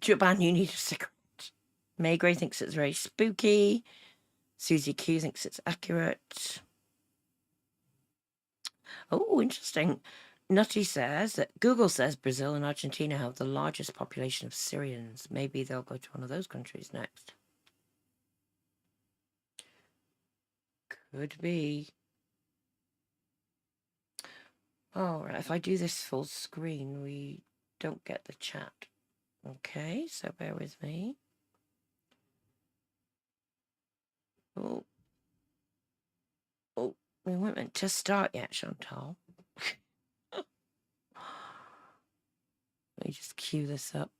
Juban, you need a cigarette. May Gray thinks it's very spooky. Susie Q thinks it's accurate. Oh, interesting. Nutty says that Google says Brazil and Argentina have the largest population of Syrians. Maybe they'll go to one of those countries next. Could be. Oh, right. If I do this full screen, we don't get the chat. Okay, so bear with me. Oh, we weren't meant to start yet, Chantal. Let me just cue this up.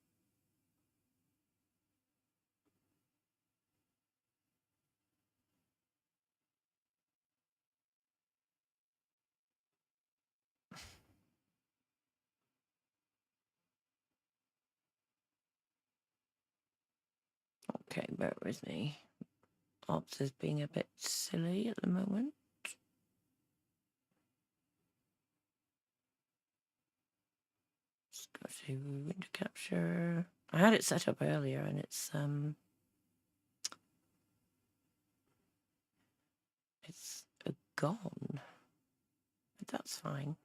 Okay, bear with me. Ops is being a bit silly at the moment. Let's go to window capture. I had it set up earlier and it's gone. But that's fine.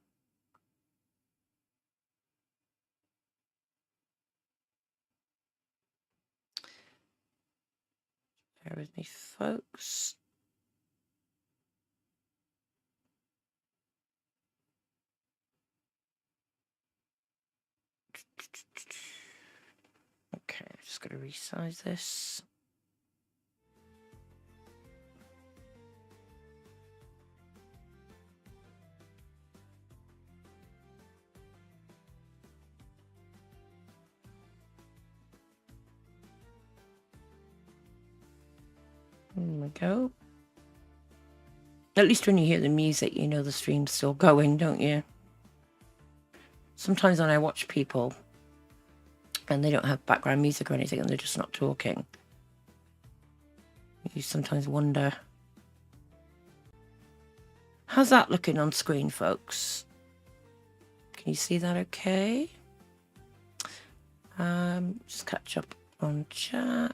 Bear with me, folks. Okay, I'm just going to resize this. There we go. At least when you hear the music, you know the stream's still going, don't you? Sometimes when I watch people and they don't have background music or anything and they're just not talking, you sometimes wonder. How's that looking on screen, folks? Can you see that okay? Just catch up on chat.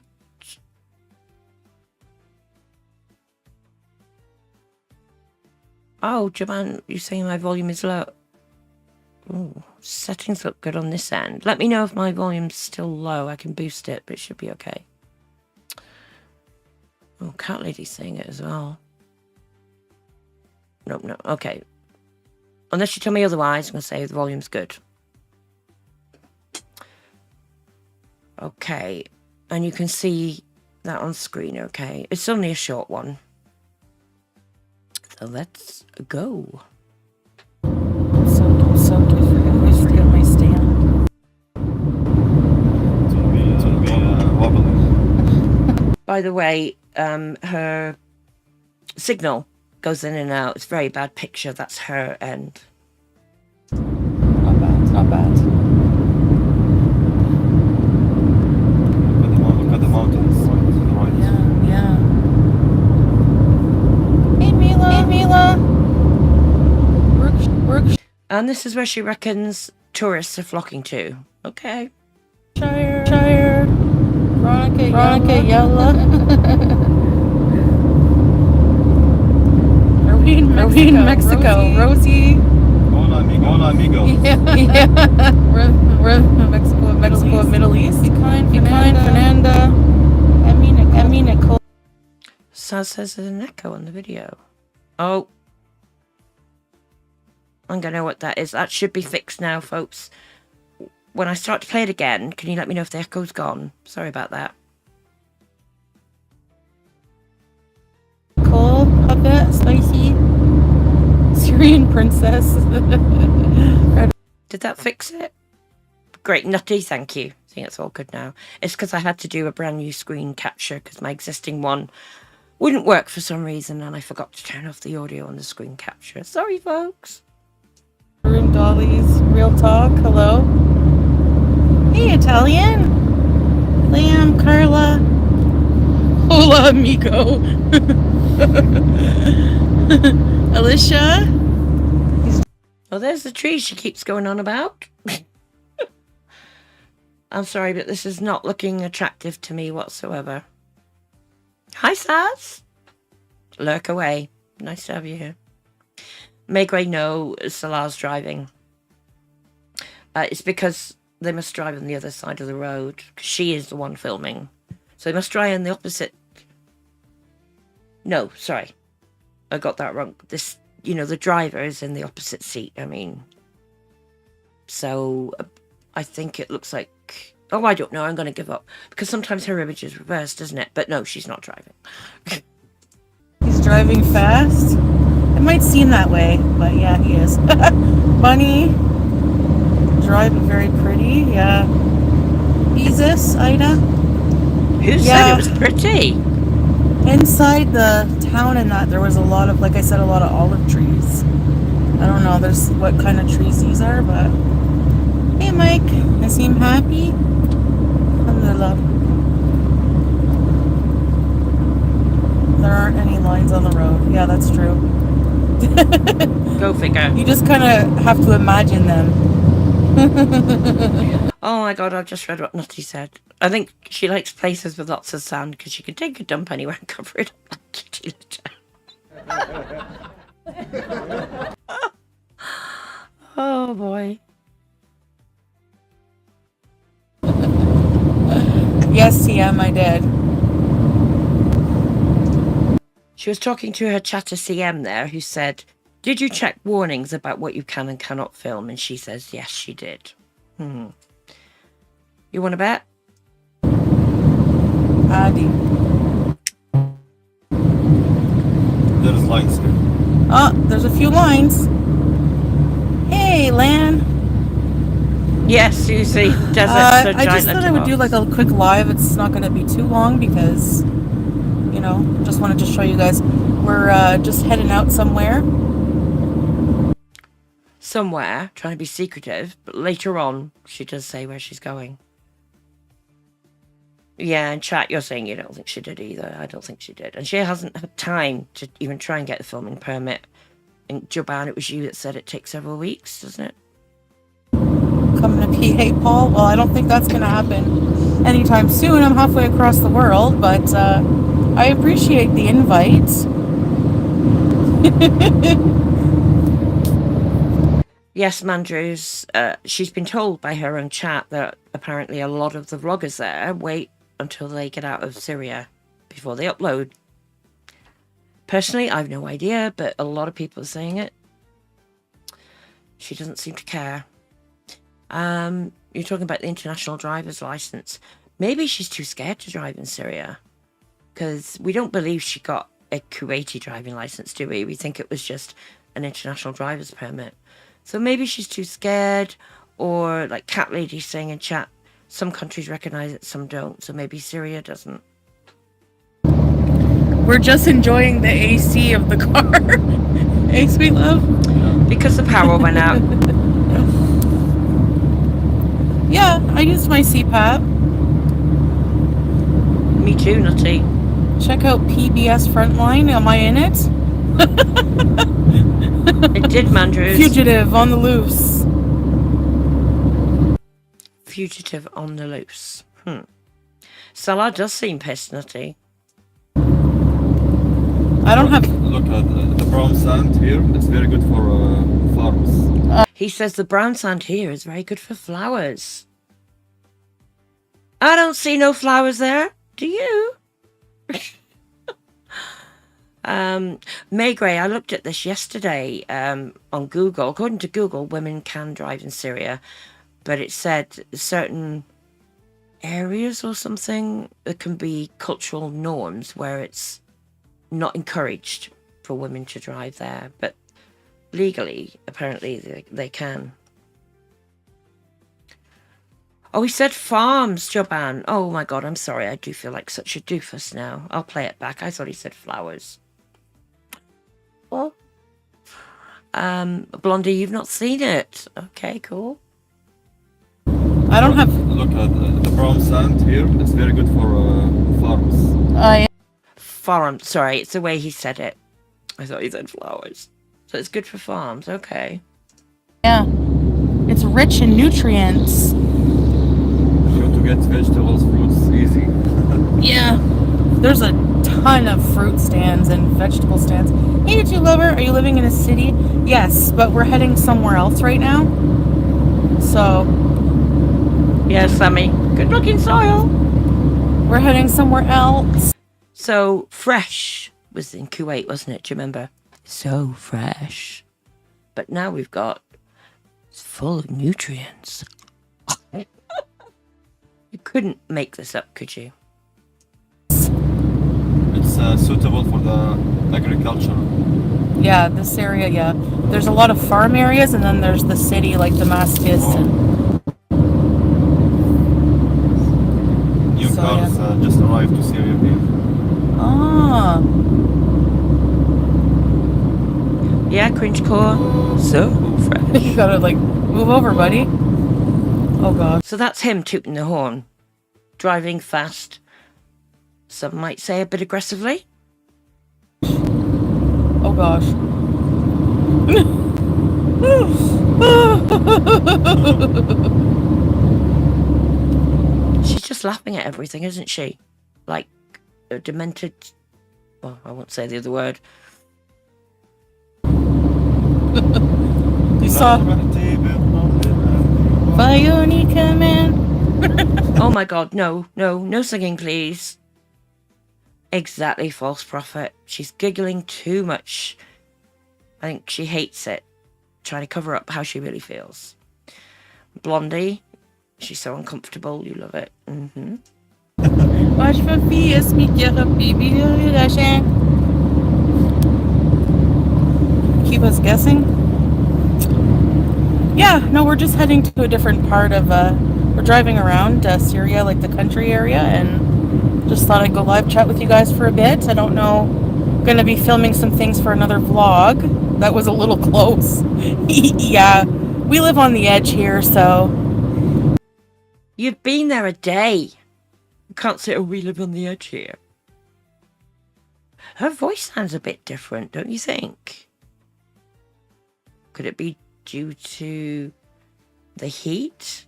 Oh, Japan, you're saying my volume is low. Ooh, settings look good on this end. Let me know if my volume's still low. I can boost it, but it should be okay. Oh, Cat Lady's saying it as well. Nope, no. Okay. Unless you tell me otherwise, I'm going to say the volume's good. Okay. And you can see that on screen, okay? It's only a short one. let's go. So different. I always forget my stand. It's gonna be wobbly. By the way, her signal goes in and out. It's a very bad picture. That's her end. Not bad. It's not bad. Look at the mountains. Right. Yeah. Hey Mila. Work. And this is where she reckons tourists are flocking to. Okay. Shire. Veronica Yella. Are we in Mexico? Rosie. Hola amigo. Yeah. We're in Mexico, Middle East. Fernanda. Emmy, Nicole. So it says there's an echo on the video. Oh. I'm gonna know what that is. That should be fixed now, folks. When I start to play it again, can you let me know if the echo's gone? Sorry about that. Nicole, Puppet, Spicy, Syrian Princess. Did that fix it? Great, Nutty, thank you. I think it's all good now. It's because I had to do a brand new screen capture because my existing one wouldn't work for some reason and I forgot to turn off the audio on the screen capture. Sorry, folks. Room Dollies, Real Talk, hello. Hey, Italian. Liam, Carla. Hola, amigo. Alicia. Oh, there's the tree she keeps going on about. I'm sorry, but this is not looking attractive to me whatsoever. Hi, Saz. Lurk away. Nice to have you here. Megway, no, Salah's driving. It's because they must drive on the other side of the road. Because she is the one filming. So they must drive on the opposite... No, sorry. I got that wrong. This, the driver is in the opposite seat, I mean. So, I think it looks like... Oh, I don't know, I'm going to give up. Because sometimes her image is reversed, isn't it? But no, she's not driving. He's driving fast. It might seem that way, but yeah, he is. Bunny. Driving very pretty, yeah. Isis, Ida. Who said it was pretty? Inside the town and that, there was a lot of, like I said, a lot of olive trees. I don't know what kind of trees these are, but... Hey, Mike. I seem happy. Alhamdulillah. There aren't any lines on the road. Yeah, that's true. Go figure. You just kind of have to imagine them. Oh my god, I've just read what Nutty said. I think she likes places with lots of sand because she can take a dump anywhere and cover it up like Oh boy. Yes, TM, I did. She was talking to her chatter CM there who said, did you check warnings about what you can and cannot film? And she says, yes, she did. You want to bet? Adi. There's lines here. Oh, there's a few lines. Hey, Lan. Yes, Susie. Desert, I just thought I would do like a quick live. It's not going to be too long because, just wanted to show you guys. We're just heading out somewhere. Somewhere, trying to be secretive, but later on, she does say where she's going. Yeah, in chat, you're saying you don't think she did either. I don't think she did. And she hasn't had time to even try and get the filming permit. And Joban, it was you that said it takes several weeks, doesn't it? Coming to PA, Paul? Well, I don't think that's going to happen anytime soon. I'm halfway across the world, but I appreciate the invite. Yes, Mandrews, she's been told by her own chat that apparently a lot of the vloggers there wait until they get out of Syria before they upload. Personally, I've no idea, but a lot of people are saying it. She doesn't seem to care. You're talking about the international driver's license. Maybe she's too scared to drive in Syria. Because we don't believe she got a Kuwaiti driving license, do we? We think it was just an international driver's permit. So maybe she's too scared, or like Cat Lady saying in chat, some countries recognize it, some don't. So maybe Syria doesn't. We're just enjoying the AC of the car. Hey, sweet love. Because the power went out. Yeah, I used my CPAP. Me too, Nutty. Check out PBS Frontline. Am I in it? It did, Mandrews. Fugitive on the loose. Fugitive on the loose. Salah does seem pissed, Nutty. I don't have. Look at the brown sand here. It's very good for farms. He says the brown sand here is very good for flowers. I don't see no flowers there. Do you? May Gray, I looked at this yesterday on Google. According to Google, women can drive in Syria, but it said certain areas or something, there can be cultural norms where it's not encouraged for women to drive there, but legally, apparently, they can. Oh, he said farms, Joban. Oh my god, I'm sorry. I do feel like such a doofus now. I'll play it back. I thought he said flowers. Well, Blondie, you've not seen it. Okay, cool. I don't have. Look at the brown sand here. It's very good for farms. Farm. Sorry, it's the way he said it. I thought he said flowers. So it's good for farms. Okay. Yeah. It's rich in nutrients. You to get vegetables, fruits, easy. Yeah. There's a ton of fruit stands and vegetable stands. Hey, YouTube lover, are you living in a city? Yes, but we're heading somewhere else right now. So. Yes, Sammy. Good looking soil. We're heading somewhere else. So, Fresh was in Kuwait, wasn't it? Do you remember? So fresh. But now we've got, it's full of nutrients. You couldn't make this up, could you? It's suitable for the agriculture. Yeah, this area, yeah. There's a lot of farm areas, and then there's the city, like Damascus. And New cars just arrived to Syria here. Ah. Yeah, cringe core. So fresh. You gotta, like, move over, buddy. Oh, God. So that's him tooting the horn. Driving fast. Some might say a bit aggressively. Oh, gosh. She's just laughing at everything, isn't she? Like a demented... Well, I won't say the other word. You saw Bionica Man. Oh my god, no singing, please. Exactly, false prophet. She's giggling too much. I think she hates it. Trying to cover up how she really feels. Blondie, she's so uncomfortable, you love it. Watch for fears, meet your baby. Keep us guessing. Yeah, no, we're just heading to a different part of, we're driving around Syria, like the country area, and just thought I'd go live chat with you guys for a bit. I don't know, gonna be filming some things for another vlog. That was a little close. Yeah, we live on the edge here, so. You've been there a day. You can't say, oh, we live on the edge here. Her voice sounds a bit different, don't you think? Could it be due to the heat?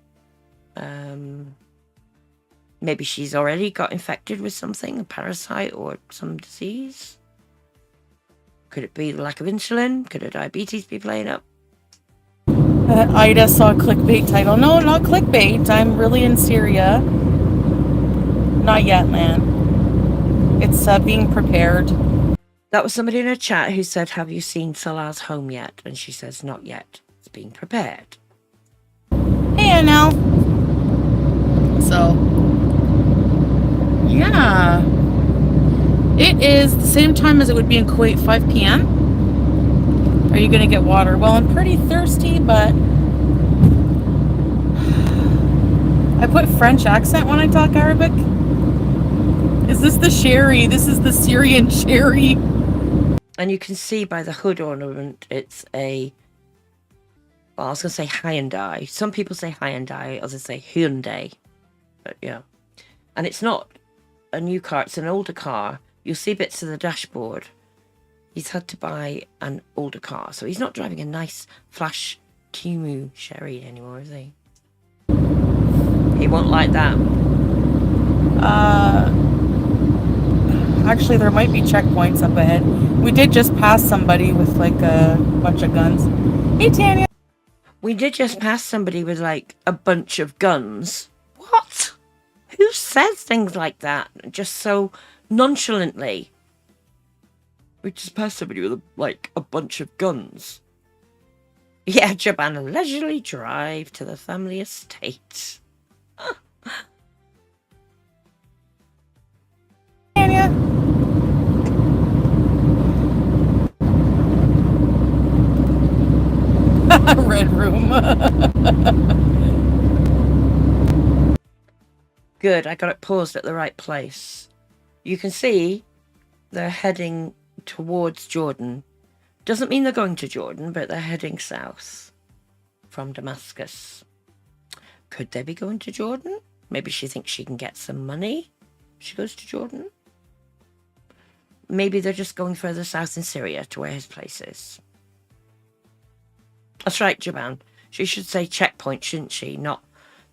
Maybe she's already got infected with something, a parasite or some disease? Could it be the lack of insulin? Could her diabetes be playing up? Ida saw a clickbait title. No, not clickbait. I'm really in Syria. Not yet, man. It's being prepared. That was somebody in her chat who said, have you seen Salah's home yet? And she says, not yet. It's being prepared. Hey, now. So, yeah. It is the same time as it would be in Kuwait, 5 p.m. Are you gonna get water? Well, I'm pretty thirsty, but I put French accent when I talk Arabic. Is this the sherry? This is the Syrian sherry. And you can see by the hood ornament, it's a, well, I was going to say Hyundai. Some people say Hyundai, others say Hyundai. But yeah. And it's not a new car, it's an older car. You'll see bits of the dashboard. He's had to buy an older car, so he's not driving a nice flash Timu Sherry anymore, is he? He won't like that. Actually, there might be checkpoints up ahead. We did just pass somebody with like a bunch of guns. Hey, Tanya. We did just pass somebody with like a bunch of guns. What? Who says things like that just so nonchalantly? We just passed somebody with like a bunch of guns. Yeah, Jaban leisurely drive to the family estate. Tanya. Red room. Good, I got it paused at the right place. You can see they're heading towards Jordan. Doesn't mean they're going to Jordan, but they're heading south from Damascus. Could they be going to Jordan? Maybe she thinks she can get some money if she goes to Jordan. Maybe they're just going further south in Syria to where his place is. That's right, Jaban. She should say checkpoint, shouldn't she? Not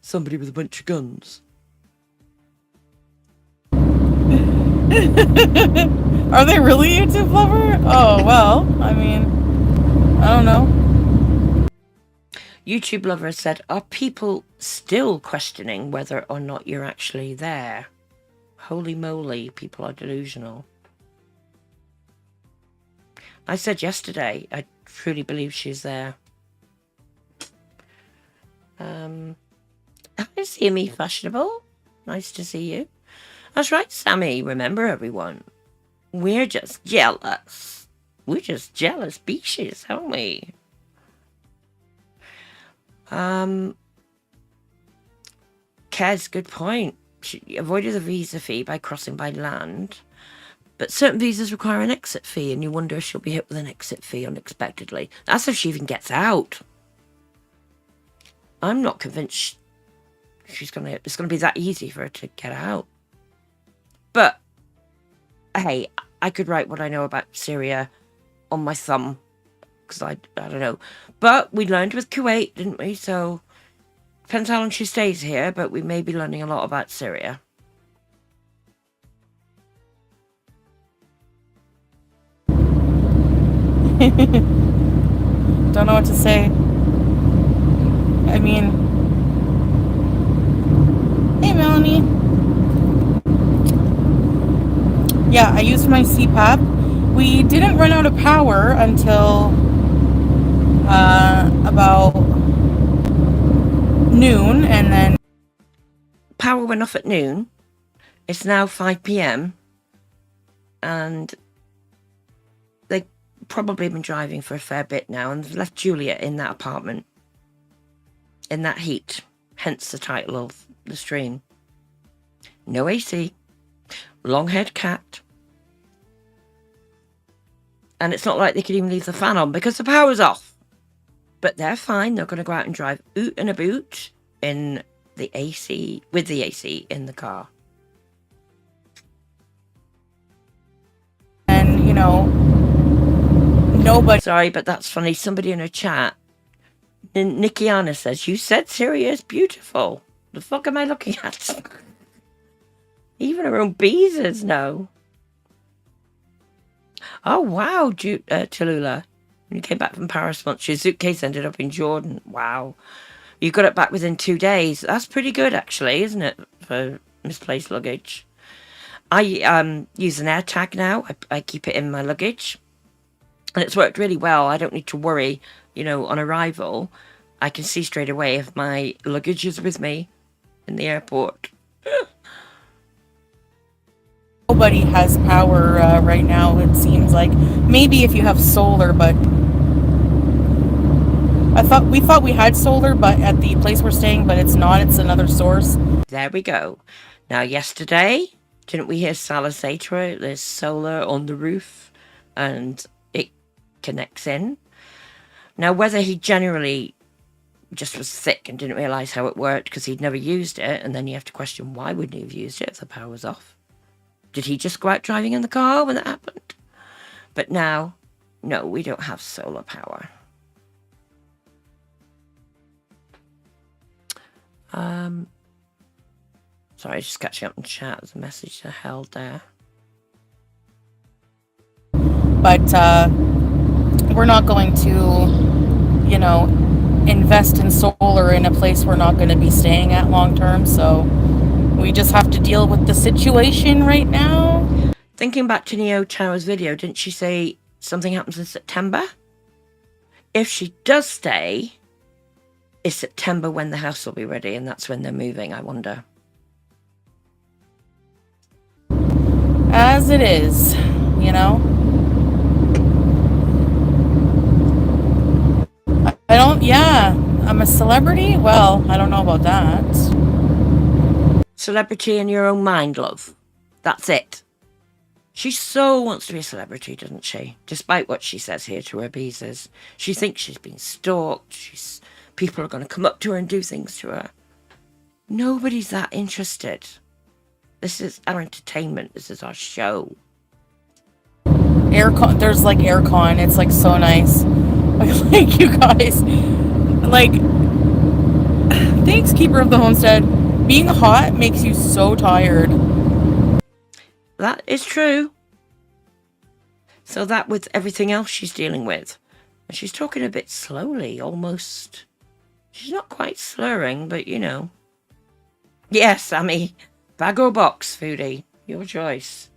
somebody with a bunch of guns. Are they really YouTube lover? Oh, well, I mean, I don't know. YouTube lover said, are people still questioning whether or not you're actually there? Holy moly, people are delusional. I said yesterday, I truly believe she's there. Hi, Sammy Fashionable. Nice to see you. That's right, Sammy. Remember, everyone, we're just jealous. We're just jealous beaches, aren't we? Kez, good point. She avoided the visa fee by crossing by land. But certain visas require an exit fee, and you wonder if she'll be hit with an exit fee unexpectedly. That's if she even gets out. I'm not convinced it's gonna be that easy for her to get out. But hey, I could write what I know about Syria on my thumb, because I don't know. But we learned with Kuwait, didn't we? So depends how long she stays here, but we may be learning a lot about Syria. Don't know what to say. I mean, hey, Melanie. Yeah, I used my CPAP. We didn't run out of power until about noon, and then Power went off at noon. It's now 5 p.m. and they've probably been driving for a fair bit now, and they've left Julia in that apartment in that heat, hence the title of the stream. No AC, long-haired cat, and it's not like they could even leave the fan on because the power's off. But they're fine. They're going to go out and drive oot and a boot in the AC, with the AC in the car. and you know, nobody. Sorry, but that's funny. Somebody in her chat, Nikiana, says, you said Syria is beautiful. The fuck am I looking at? Even her own bees know. Oh, wow, Tallulah. When you came back from Paris once, your suitcase ended up in Jordan. Wow. You got it back within 2 days. That's pretty good, actually, isn't it, for misplaced luggage? I use an AirTag now. I keep it in my luggage. And it's worked really well. I don't need to worry, you know, on arrival. I can see straight away if my luggage is with me in the airport. nobody has power right now, it seems like. Maybe if you have solar, but we thought we had solar, but at the place we're staying, but it's not. It's another source. There we go. Now, yesterday, didn't we hear Salah say to her, there's solar on the roof and it connects in? Now, whether he generally just was sick and didn't realise how it worked because he'd never used it, and then you have to question why wouldn't he have used it if the power was off? Did he just go out driving in the car when that happened? But now, no, we don't have solar power. Sorry, just catching up in chat. There's a message I held there. But we're not going to, you know, invest in solar in a place we're not going to be staying at long term. So we just have to deal with the situation right now. Thinking back to Neo Chao's video, didn't she say something happens in September? If she does stay, is September when the house will be ready, and that's when they're moving, I wonder. As it is, you know. I don't, yeah, I'm a celebrity? Well, I don't know about that. Celebrity in your own mind, love. That's it. She so wants to be a celebrity, doesn't she? Despite what she says here to her beezers. She thinks she's been stalked. People are going to come up to her and do things to her. Nobody's that interested. This is our entertainment. This is our show. Aircon, there's like aircon. It's like so nice. Like you guys, like, thanks, Keeper of the Homestead. Being hot makes you so tired. That is true. So that with everything else she's dealing with. And she's talking a bit slowly, almost. She's not quite slurring, but you know. Yes, Sammy. Bag or box, Foodie. Your choice.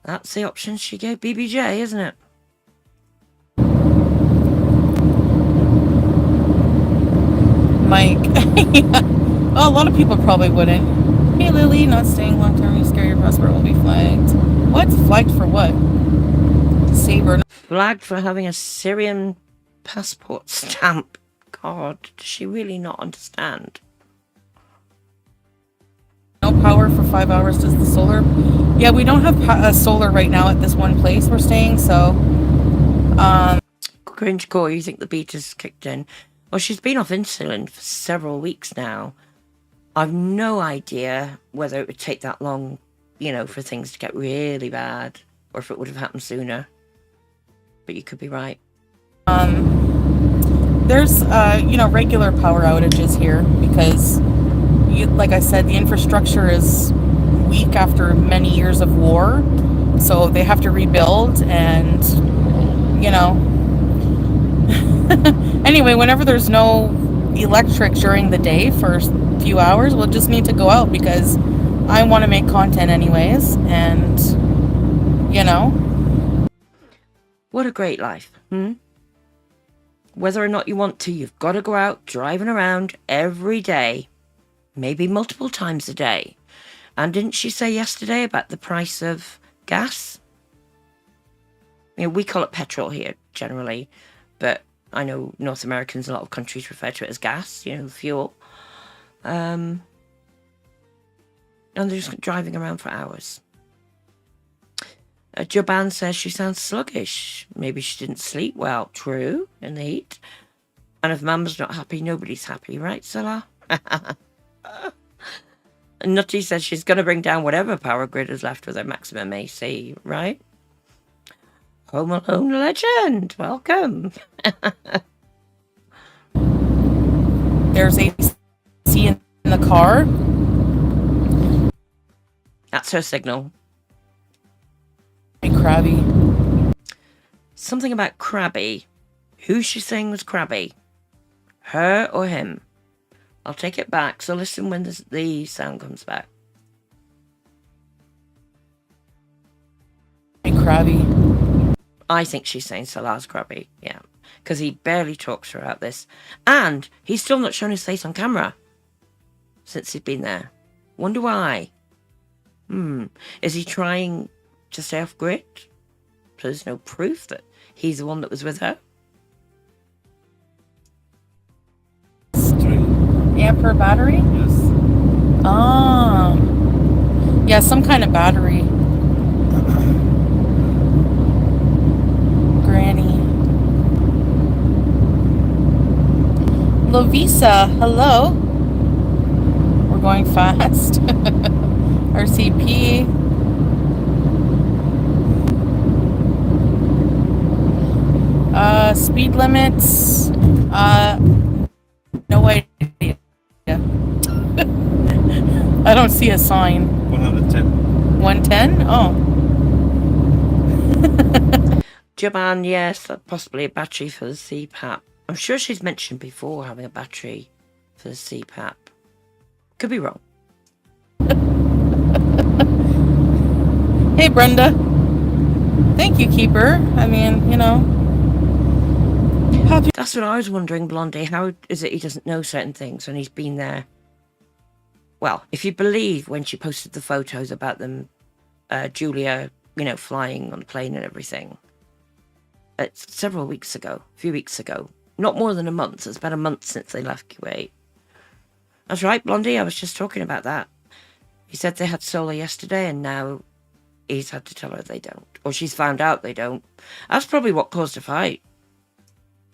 That's the option she gave BBJ, isn't it? Mike. Yeah. Oh, a lot of people probably wouldn't. Hey, Lily, not staying long term. You scare your passport will be flagged. What? Flagged for what? Saber. Flagged for having a Syrian passport stamp. God, does she really not understand? No power for 5 hours. Does the solar? Yeah, we don't have solar right now at this one place we're staying, so. Cringe core, you think the beta's kicked in? Well, she's been off insulin for several weeks now. I've no idea whether it would take that long, you know, for things to get really bad, or if it would have happened sooner. But you could be right. There's, you know, regular power outages here because, like I said, the infrastructure is weak after many years of war. So they have to rebuild and, you know. Anyway, whenever there's no electric during the day for a few hours, we'll just need to go out because I want to make content anyways. And, you know. What a great life, Whether or not you want to, you've got to go out driving around every day, maybe multiple times a day. And didn't she say yesterday about the price of gas? You know, we call it petrol here generally, but I know North Americans, a lot of countries refer to it as gas, you know, fuel. And they're just driving around for hours. Joban says she sounds sluggish. Maybe she didn't sleep well. True, in the heat. And if Mama's not happy, nobody's happy, right, Salah? Nutty says she's going to bring down whatever power grid is left with her maximum AC, right? Home Alone legend, welcome. There's AC in the car. That's her signal. Crabby. Something about crabby. Who's she saying was crabby? Her or him? I'll take it back, so listen when the sound comes back. Crabby. I think she's saying Salah's crabby, yeah. Because he barely talks throughout this. And he's still not shown his face on camera since he's been there. Wonder why. Is he trying to stay off grid? So there's no proof that he's the one that was with her? Ampere battery? Yes. Ah. Yeah, some kind of battery. Granny. Lovisa, hello. We're going fast. RCP. Speed limits. No idea. I don't see a sign. 110. 110? Oh. Japan, yes, possibly a battery for the CPAP. I'm sure she's mentioned before having a battery for the CPAP. Could be wrong. Hey, Brenda. Thank you, Keeper. I mean, you know. That's what I was wondering, Blondie. How is it he doesn't know certain things when he's been there? Well, if you believe when she posted the photos about them, Julia, you know, flying on the plane and everything. It's several weeks ago, a few weeks ago. Not more than a month. It's about a month since they left Kuwait. That's right, Blondie. I was just talking about that. He said they had solar yesterday and now he's had to tell her they don't. Or she's found out they don't. That's probably what caused a fight.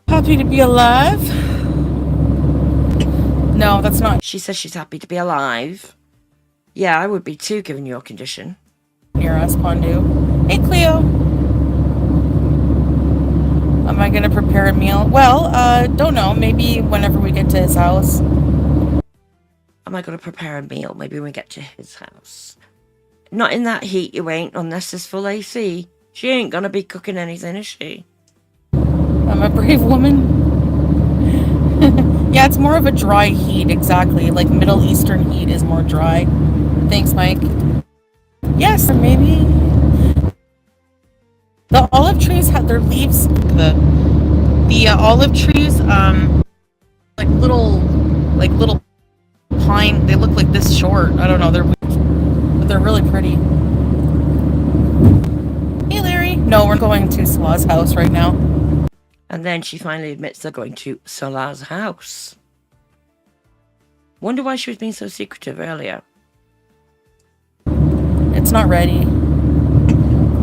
Happy to be alive. No, that's not She says she's happy to be alive. Yeah, I would be too, given your condition. near us, Pondu. Hey, Cleo. Am I going to prepare a meal? Well, don't know. Maybe whenever we get to his house. Am I going to prepare a meal? Maybe when we get to his house. Not in that heat, you ain't, unless there's full AC. She ain't going to be cooking anything, is she? I'm a brave woman. Yeah, it's more of a dry heat, exactly. Like Middle Eastern heat is more dry. Thanks, Mike. Yes, or maybe the olive trees have their leaves. The olive trees, like little pine. They look like this short. I don't know. But they're really pretty. Hey, Larry. No, we're going to Salah's house right now. And then she finally admits they're going to Salah's house. Wonder why she was being so secretive earlier. It's not ready.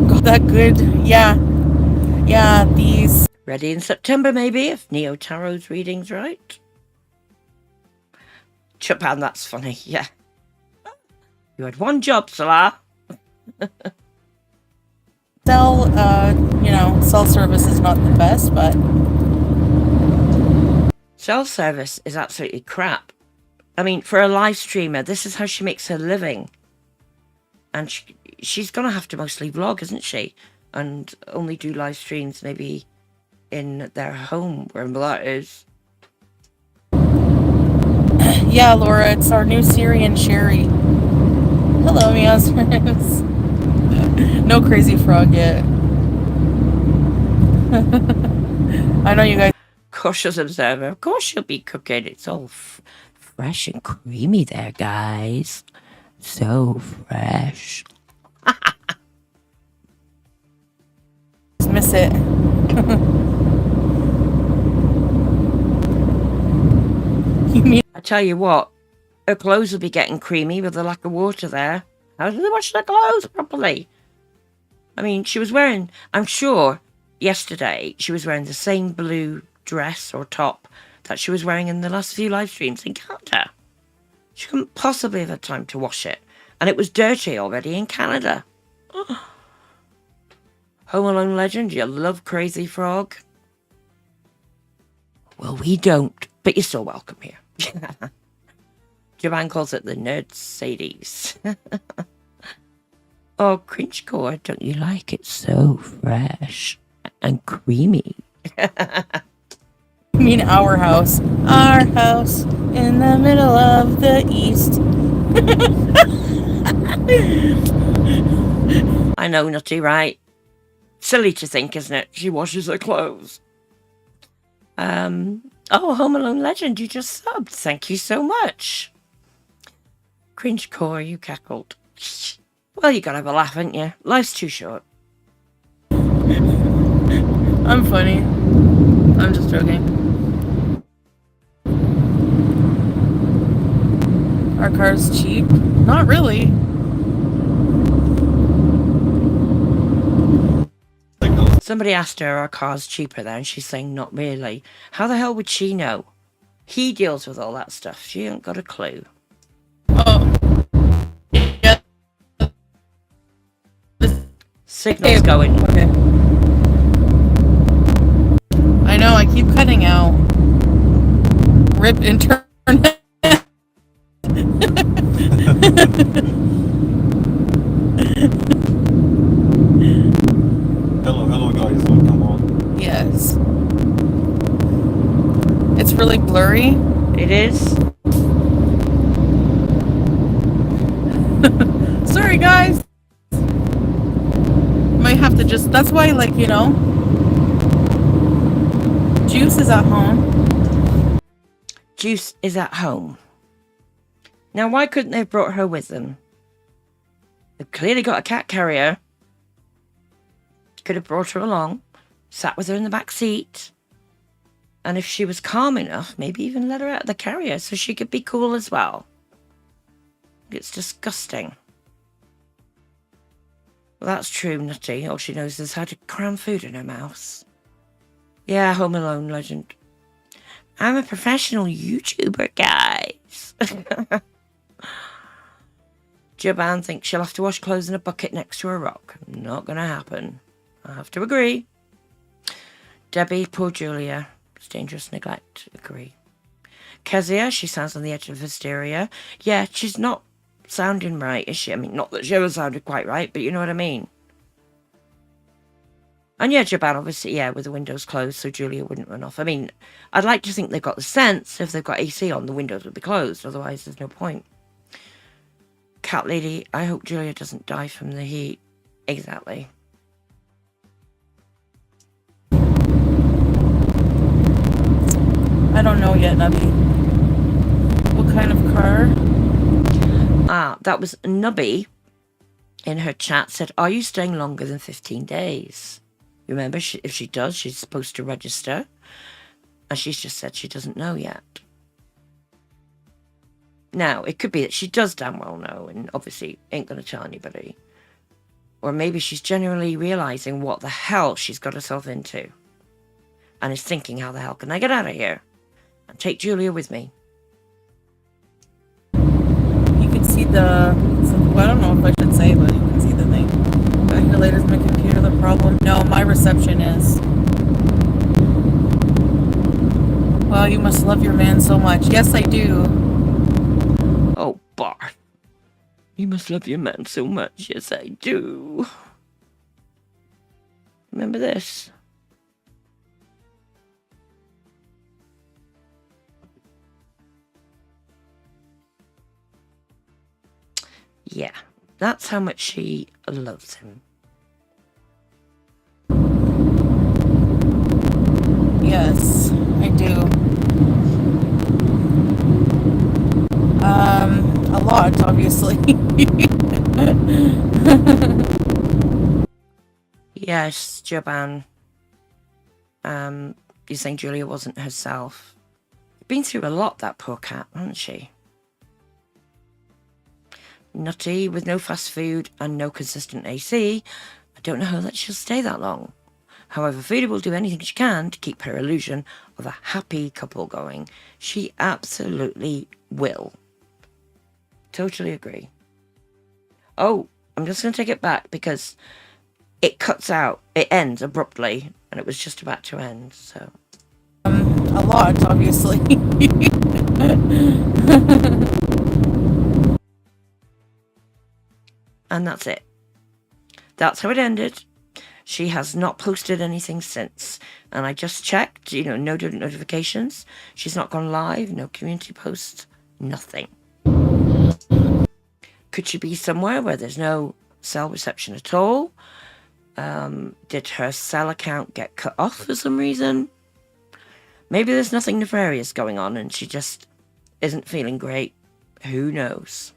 Got that good. Yeah. Yeah, these. Ready in September, maybe, if Neo Tarot's reading's right. Japan, that's funny, yeah. You had one job, Salah. Cell service is not the best, but Self-service is absolutely crap. I mean, for a live streamer, this is how she makes her living. And she's going to have to mostly vlog, isn't she? And only do live streams maybe in their home, wherever that is. yeah, Laura, it's our new Syrian Sherry. Hello, Mia's friends. No crazy frog yet. I know you guys. Cautious observer. Of course she'll be cooking. It's all fresh and creamy there, guys. So fresh. Miss it. You mean I tell you what, her clothes will be getting creamy with the lack of water there. How do they wash their clothes properly? I mean, she was wearing, I'm sure, yesterday, she was wearing the same blue dress or top that she was wearing in the last few live streams in Canada. She couldn't possibly have had time to wash it. And it was dirty already in Canada. Home Alone legend, you love Crazy Frog? Well, we don't, but you're still welcome here. Japan calls it the Nerd Sadies. Oh, Cringecore, don't you like it so fresh and creamy? you mean our house? Our house in the middle of the east. I know, Nutty, right? Silly to think, isn't it? She washes her clothes. Oh, Home Alone legend, you just subbed. Thank you so much. Cringecore, you cackled. Well, you gotta have a laugh, ain't you? Life's too short. I'm funny. I'm just joking. Our car's cheap? Not really. Somebody asked her, our car's cheaper there, and she's saying, not really. How the hell would she know? He deals with all that stuff. She ain't got a clue. Oh. Yeah. Signal's going. Okay. I know, I keep cutting out. Rip internet. Hello guys, welcome on. Yes. It's really blurry. It is. Sorry, guys. Might have to just, that's why, like, you know, Juice is at home. Juice is at home. Now, why couldn't they have brought her with them? They've clearly got a cat carrier. Could have brought her along, sat with her in the back seat, and if she was calm enough, maybe even let her out of the carrier so she could be cool as well. It's disgusting. Well, that's true, Nutty. All she knows is how to cram food in her mouth. Yeah, Home Alone legend. I'm a professional YouTuber, guys. Jaban thinks she'll have to wash clothes in a bucket next to a rock. Not gonna happen. I have to agree. Debbie, poor Julia. It's dangerous neglect. Agree. Kezia, she sounds on the edge of hysteria. Yeah, she's not sounding right, is she? I mean, not that she ever sounded quite right, but you know what I mean. And yeah, Jaban, obviously, yeah, with the windows closed so Julia wouldn't run off. I mean, I'd like to think they've got the sense. If they've got AC on, the windows would be closed. Otherwise, there's no point. Cat lady, I hope Julia doesn't die from the heat. Exactly. I don't know yet, Nubby. What kind of car? That was Nubby in her chat said, are you staying longer than 15 days? Remember, if she does, she's supposed to register. And she's just said she doesn't know yet. Now, it could be that she does damn well know and obviously ain't going to tell anybody. Or maybe she's genuinely realising what the hell she's got herself into. And is thinking, how the hell can I get out of here? And take Julia with me. You can see the, well, I don't know if I should say, but you can see the thing. Back here later is my computer the problem. No, my reception is. Wow, you must love your man so much. Yes, I do. Oh, Bar. You must love your man so much. Yes, I do. Remember this? Yeah, that's how much she loves him. Yes, I do. A lot, obviously. Yes, Jaban. You're saying Julia wasn't herself. Been through a lot, that poor cat, hasn't she? Nutty, with no fast food and no consistent AC, I don't know how that she'll stay that long. However, Foodie will do anything she can to keep her illusion of a happy couple going. She absolutely will. Totally agree. Oh, I'm just going to take it back because it cuts out. It ends abruptly, and it was just about to end, so. A lot, obviously. And that's it. That's how it ended. She has not posted anything since. And I just checked, no notifications. She's not gone live, no community posts, nothing. Could she be somewhere where there's no cell reception at all? Did her cell account get cut off for some reason? Maybe there's nothing nefarious going on and she just isn't feeling great. Who knows?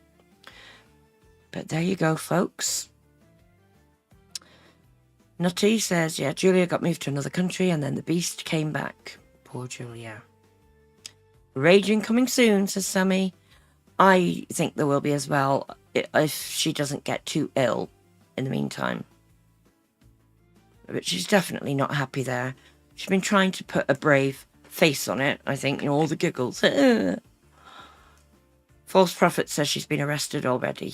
But there you go, folks. Nutty says, yeah, Julia got moved to another country and then the beast came back. Poor Julia. Raging coming soon, says Sammy. I think there will be as well, if she doesn't get too ill in the meantime. But she's definitely not happy there. She's been trying to put a brave face on it, I think, all the giggles. False Prophet says she's been arrested already.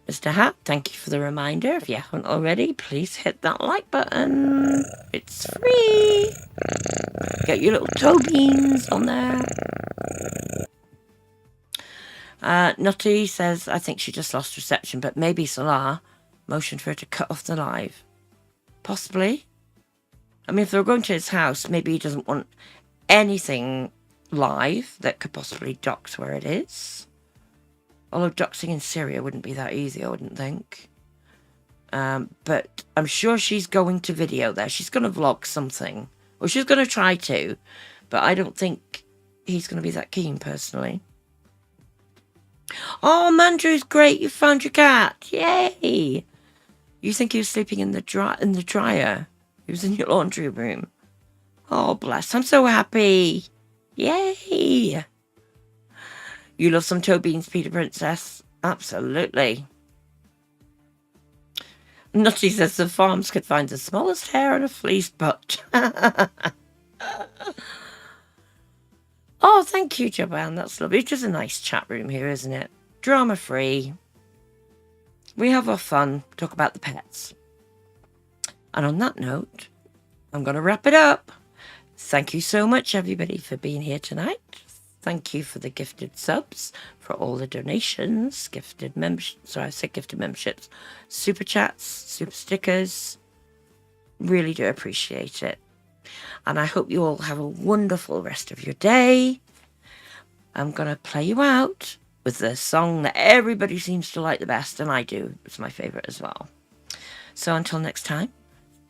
Mr. Hat, thank you for the reminder. If you haven't already, please hit that like button. It's free. Get your little toe beans on there. Nutty says, I think she just lost reception, but maybe Salah motioned for her to cut off the live. Possibly. I mean, if they're going to his house, maybe he doesn't want anything live that could possibly dox where it is. Although doxing in Syria wouldn't be that easy, I wouldn't think. But I'm sure she's going to video there. She's going to vlog something. Or she's going to try to. But I don't think he's going to be that keen, personally. Oh, Mandrew's great. You found your cat. Yay. You think he was sleeping in the dryer? He was in your laundry room. Oh, bless. I'm so happy. Yay. You love some toe beans, Peter Princess? Absolutely. Nutty says the farms could find the smallest hair on a fleeced butt. Oh, thank you, Joanne. That's lovely. It's just a nice chat room here, isn't it? Drama-free. We have our fun, talk about the pets. And on that note, I'm going to wrap it up. Thank you so much, everybody, for being here tonight. Thank you for the gifted subs, for all the donations, gifted memberships. Sorry, I said gifted memberships. Super chats, super stickers. Really do appreciate it. And I hope you all have a wonderful rest of your day. I'm going to play you out with the song that everybody seems to like the best, and I do. It's my favourite as well. So until next time,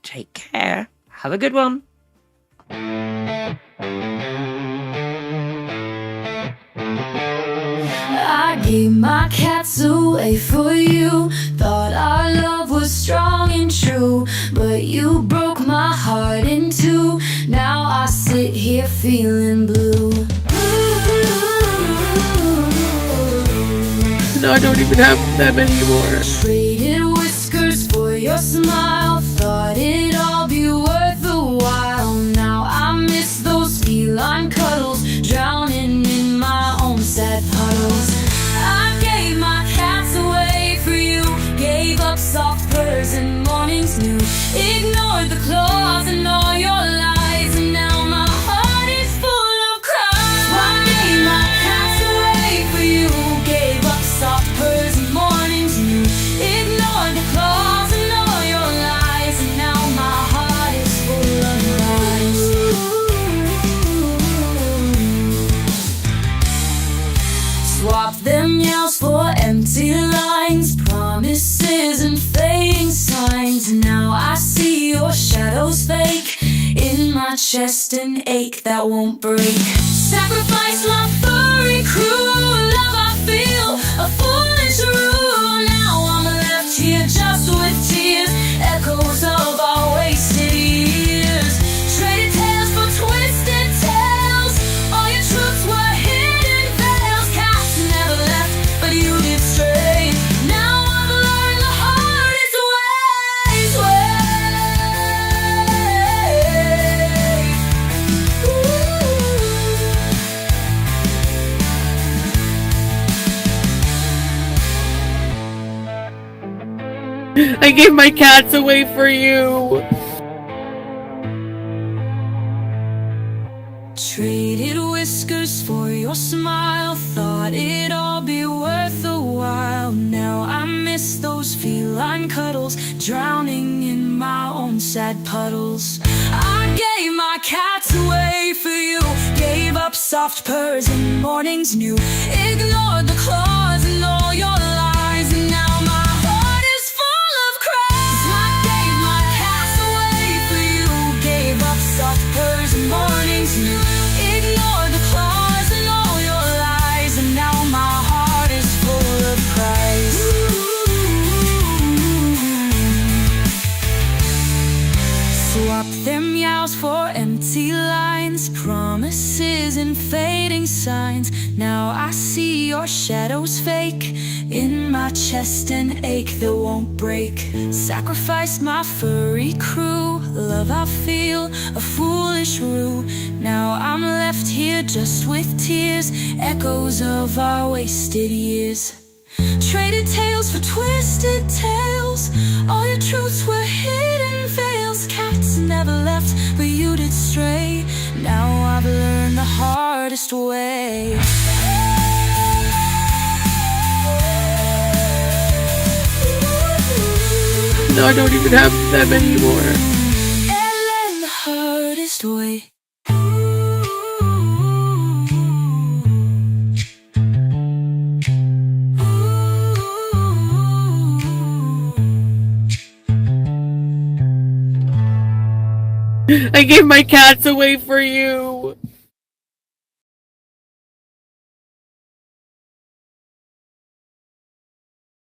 take care. Have a good one. I gave my cats away for you. Thought our love was strong and true, but you broke my heart in two. Now I sit here feeling blue. No, I don't even have them anymore. Traded whiskers for your smile. Thought it'd all be worth a while. Now I miss those feline cuddles, drowning in my own sad puddles. I gave my cats away for you. Gave up soft purrs and mornings new. Ignored the claws and all your lies, and now my heart is full of cries. I gave my cats away for you. Gave up soft purrs and mornings new. Ignored the claws and all your lies, and now my heart is full of lies. Swap them yells for empty lines, promises and fading signs. Now I see your shadows fake in my chest, an ache that won't break. Sacrifice my furry crew, love I feel, a foolish rule. Now I'm left here just with tears, echoes of our wasted years. Traded tales for twisted tales, all your truths were hidden veils. Cats never left, but you did stray. Now I've learned the hardest ways. I gave my cats away for you. Traded whiskers for your smile. Thought it'd all be worth a while. Now I miss those feline cuddles, drowning in my own sad puddles. I gave my cats away for you. Gave up soft purrs and mornings new. Ignored the claws and all your lies, and now my heart is full of cries. I gave my cats away for you. Gave up soft purrs and mornings new. Ignored the claws and all your lies, and now my Swap them meows for empty lines, promises and fading signs. Now I see your shadows fake in my chest, an ache that won't break. Sacrificed my furry crew, love I feel, a foolish rue. Now I'm left here just with tears, echoes of our wasted years. Traded tales for twisted tales, all your truths were hidden veils. Cats never left, but you did stray. Now I've learned the hardest way. No, I don't even have them anymore. And learned the hardest way. I gave my cats away for you.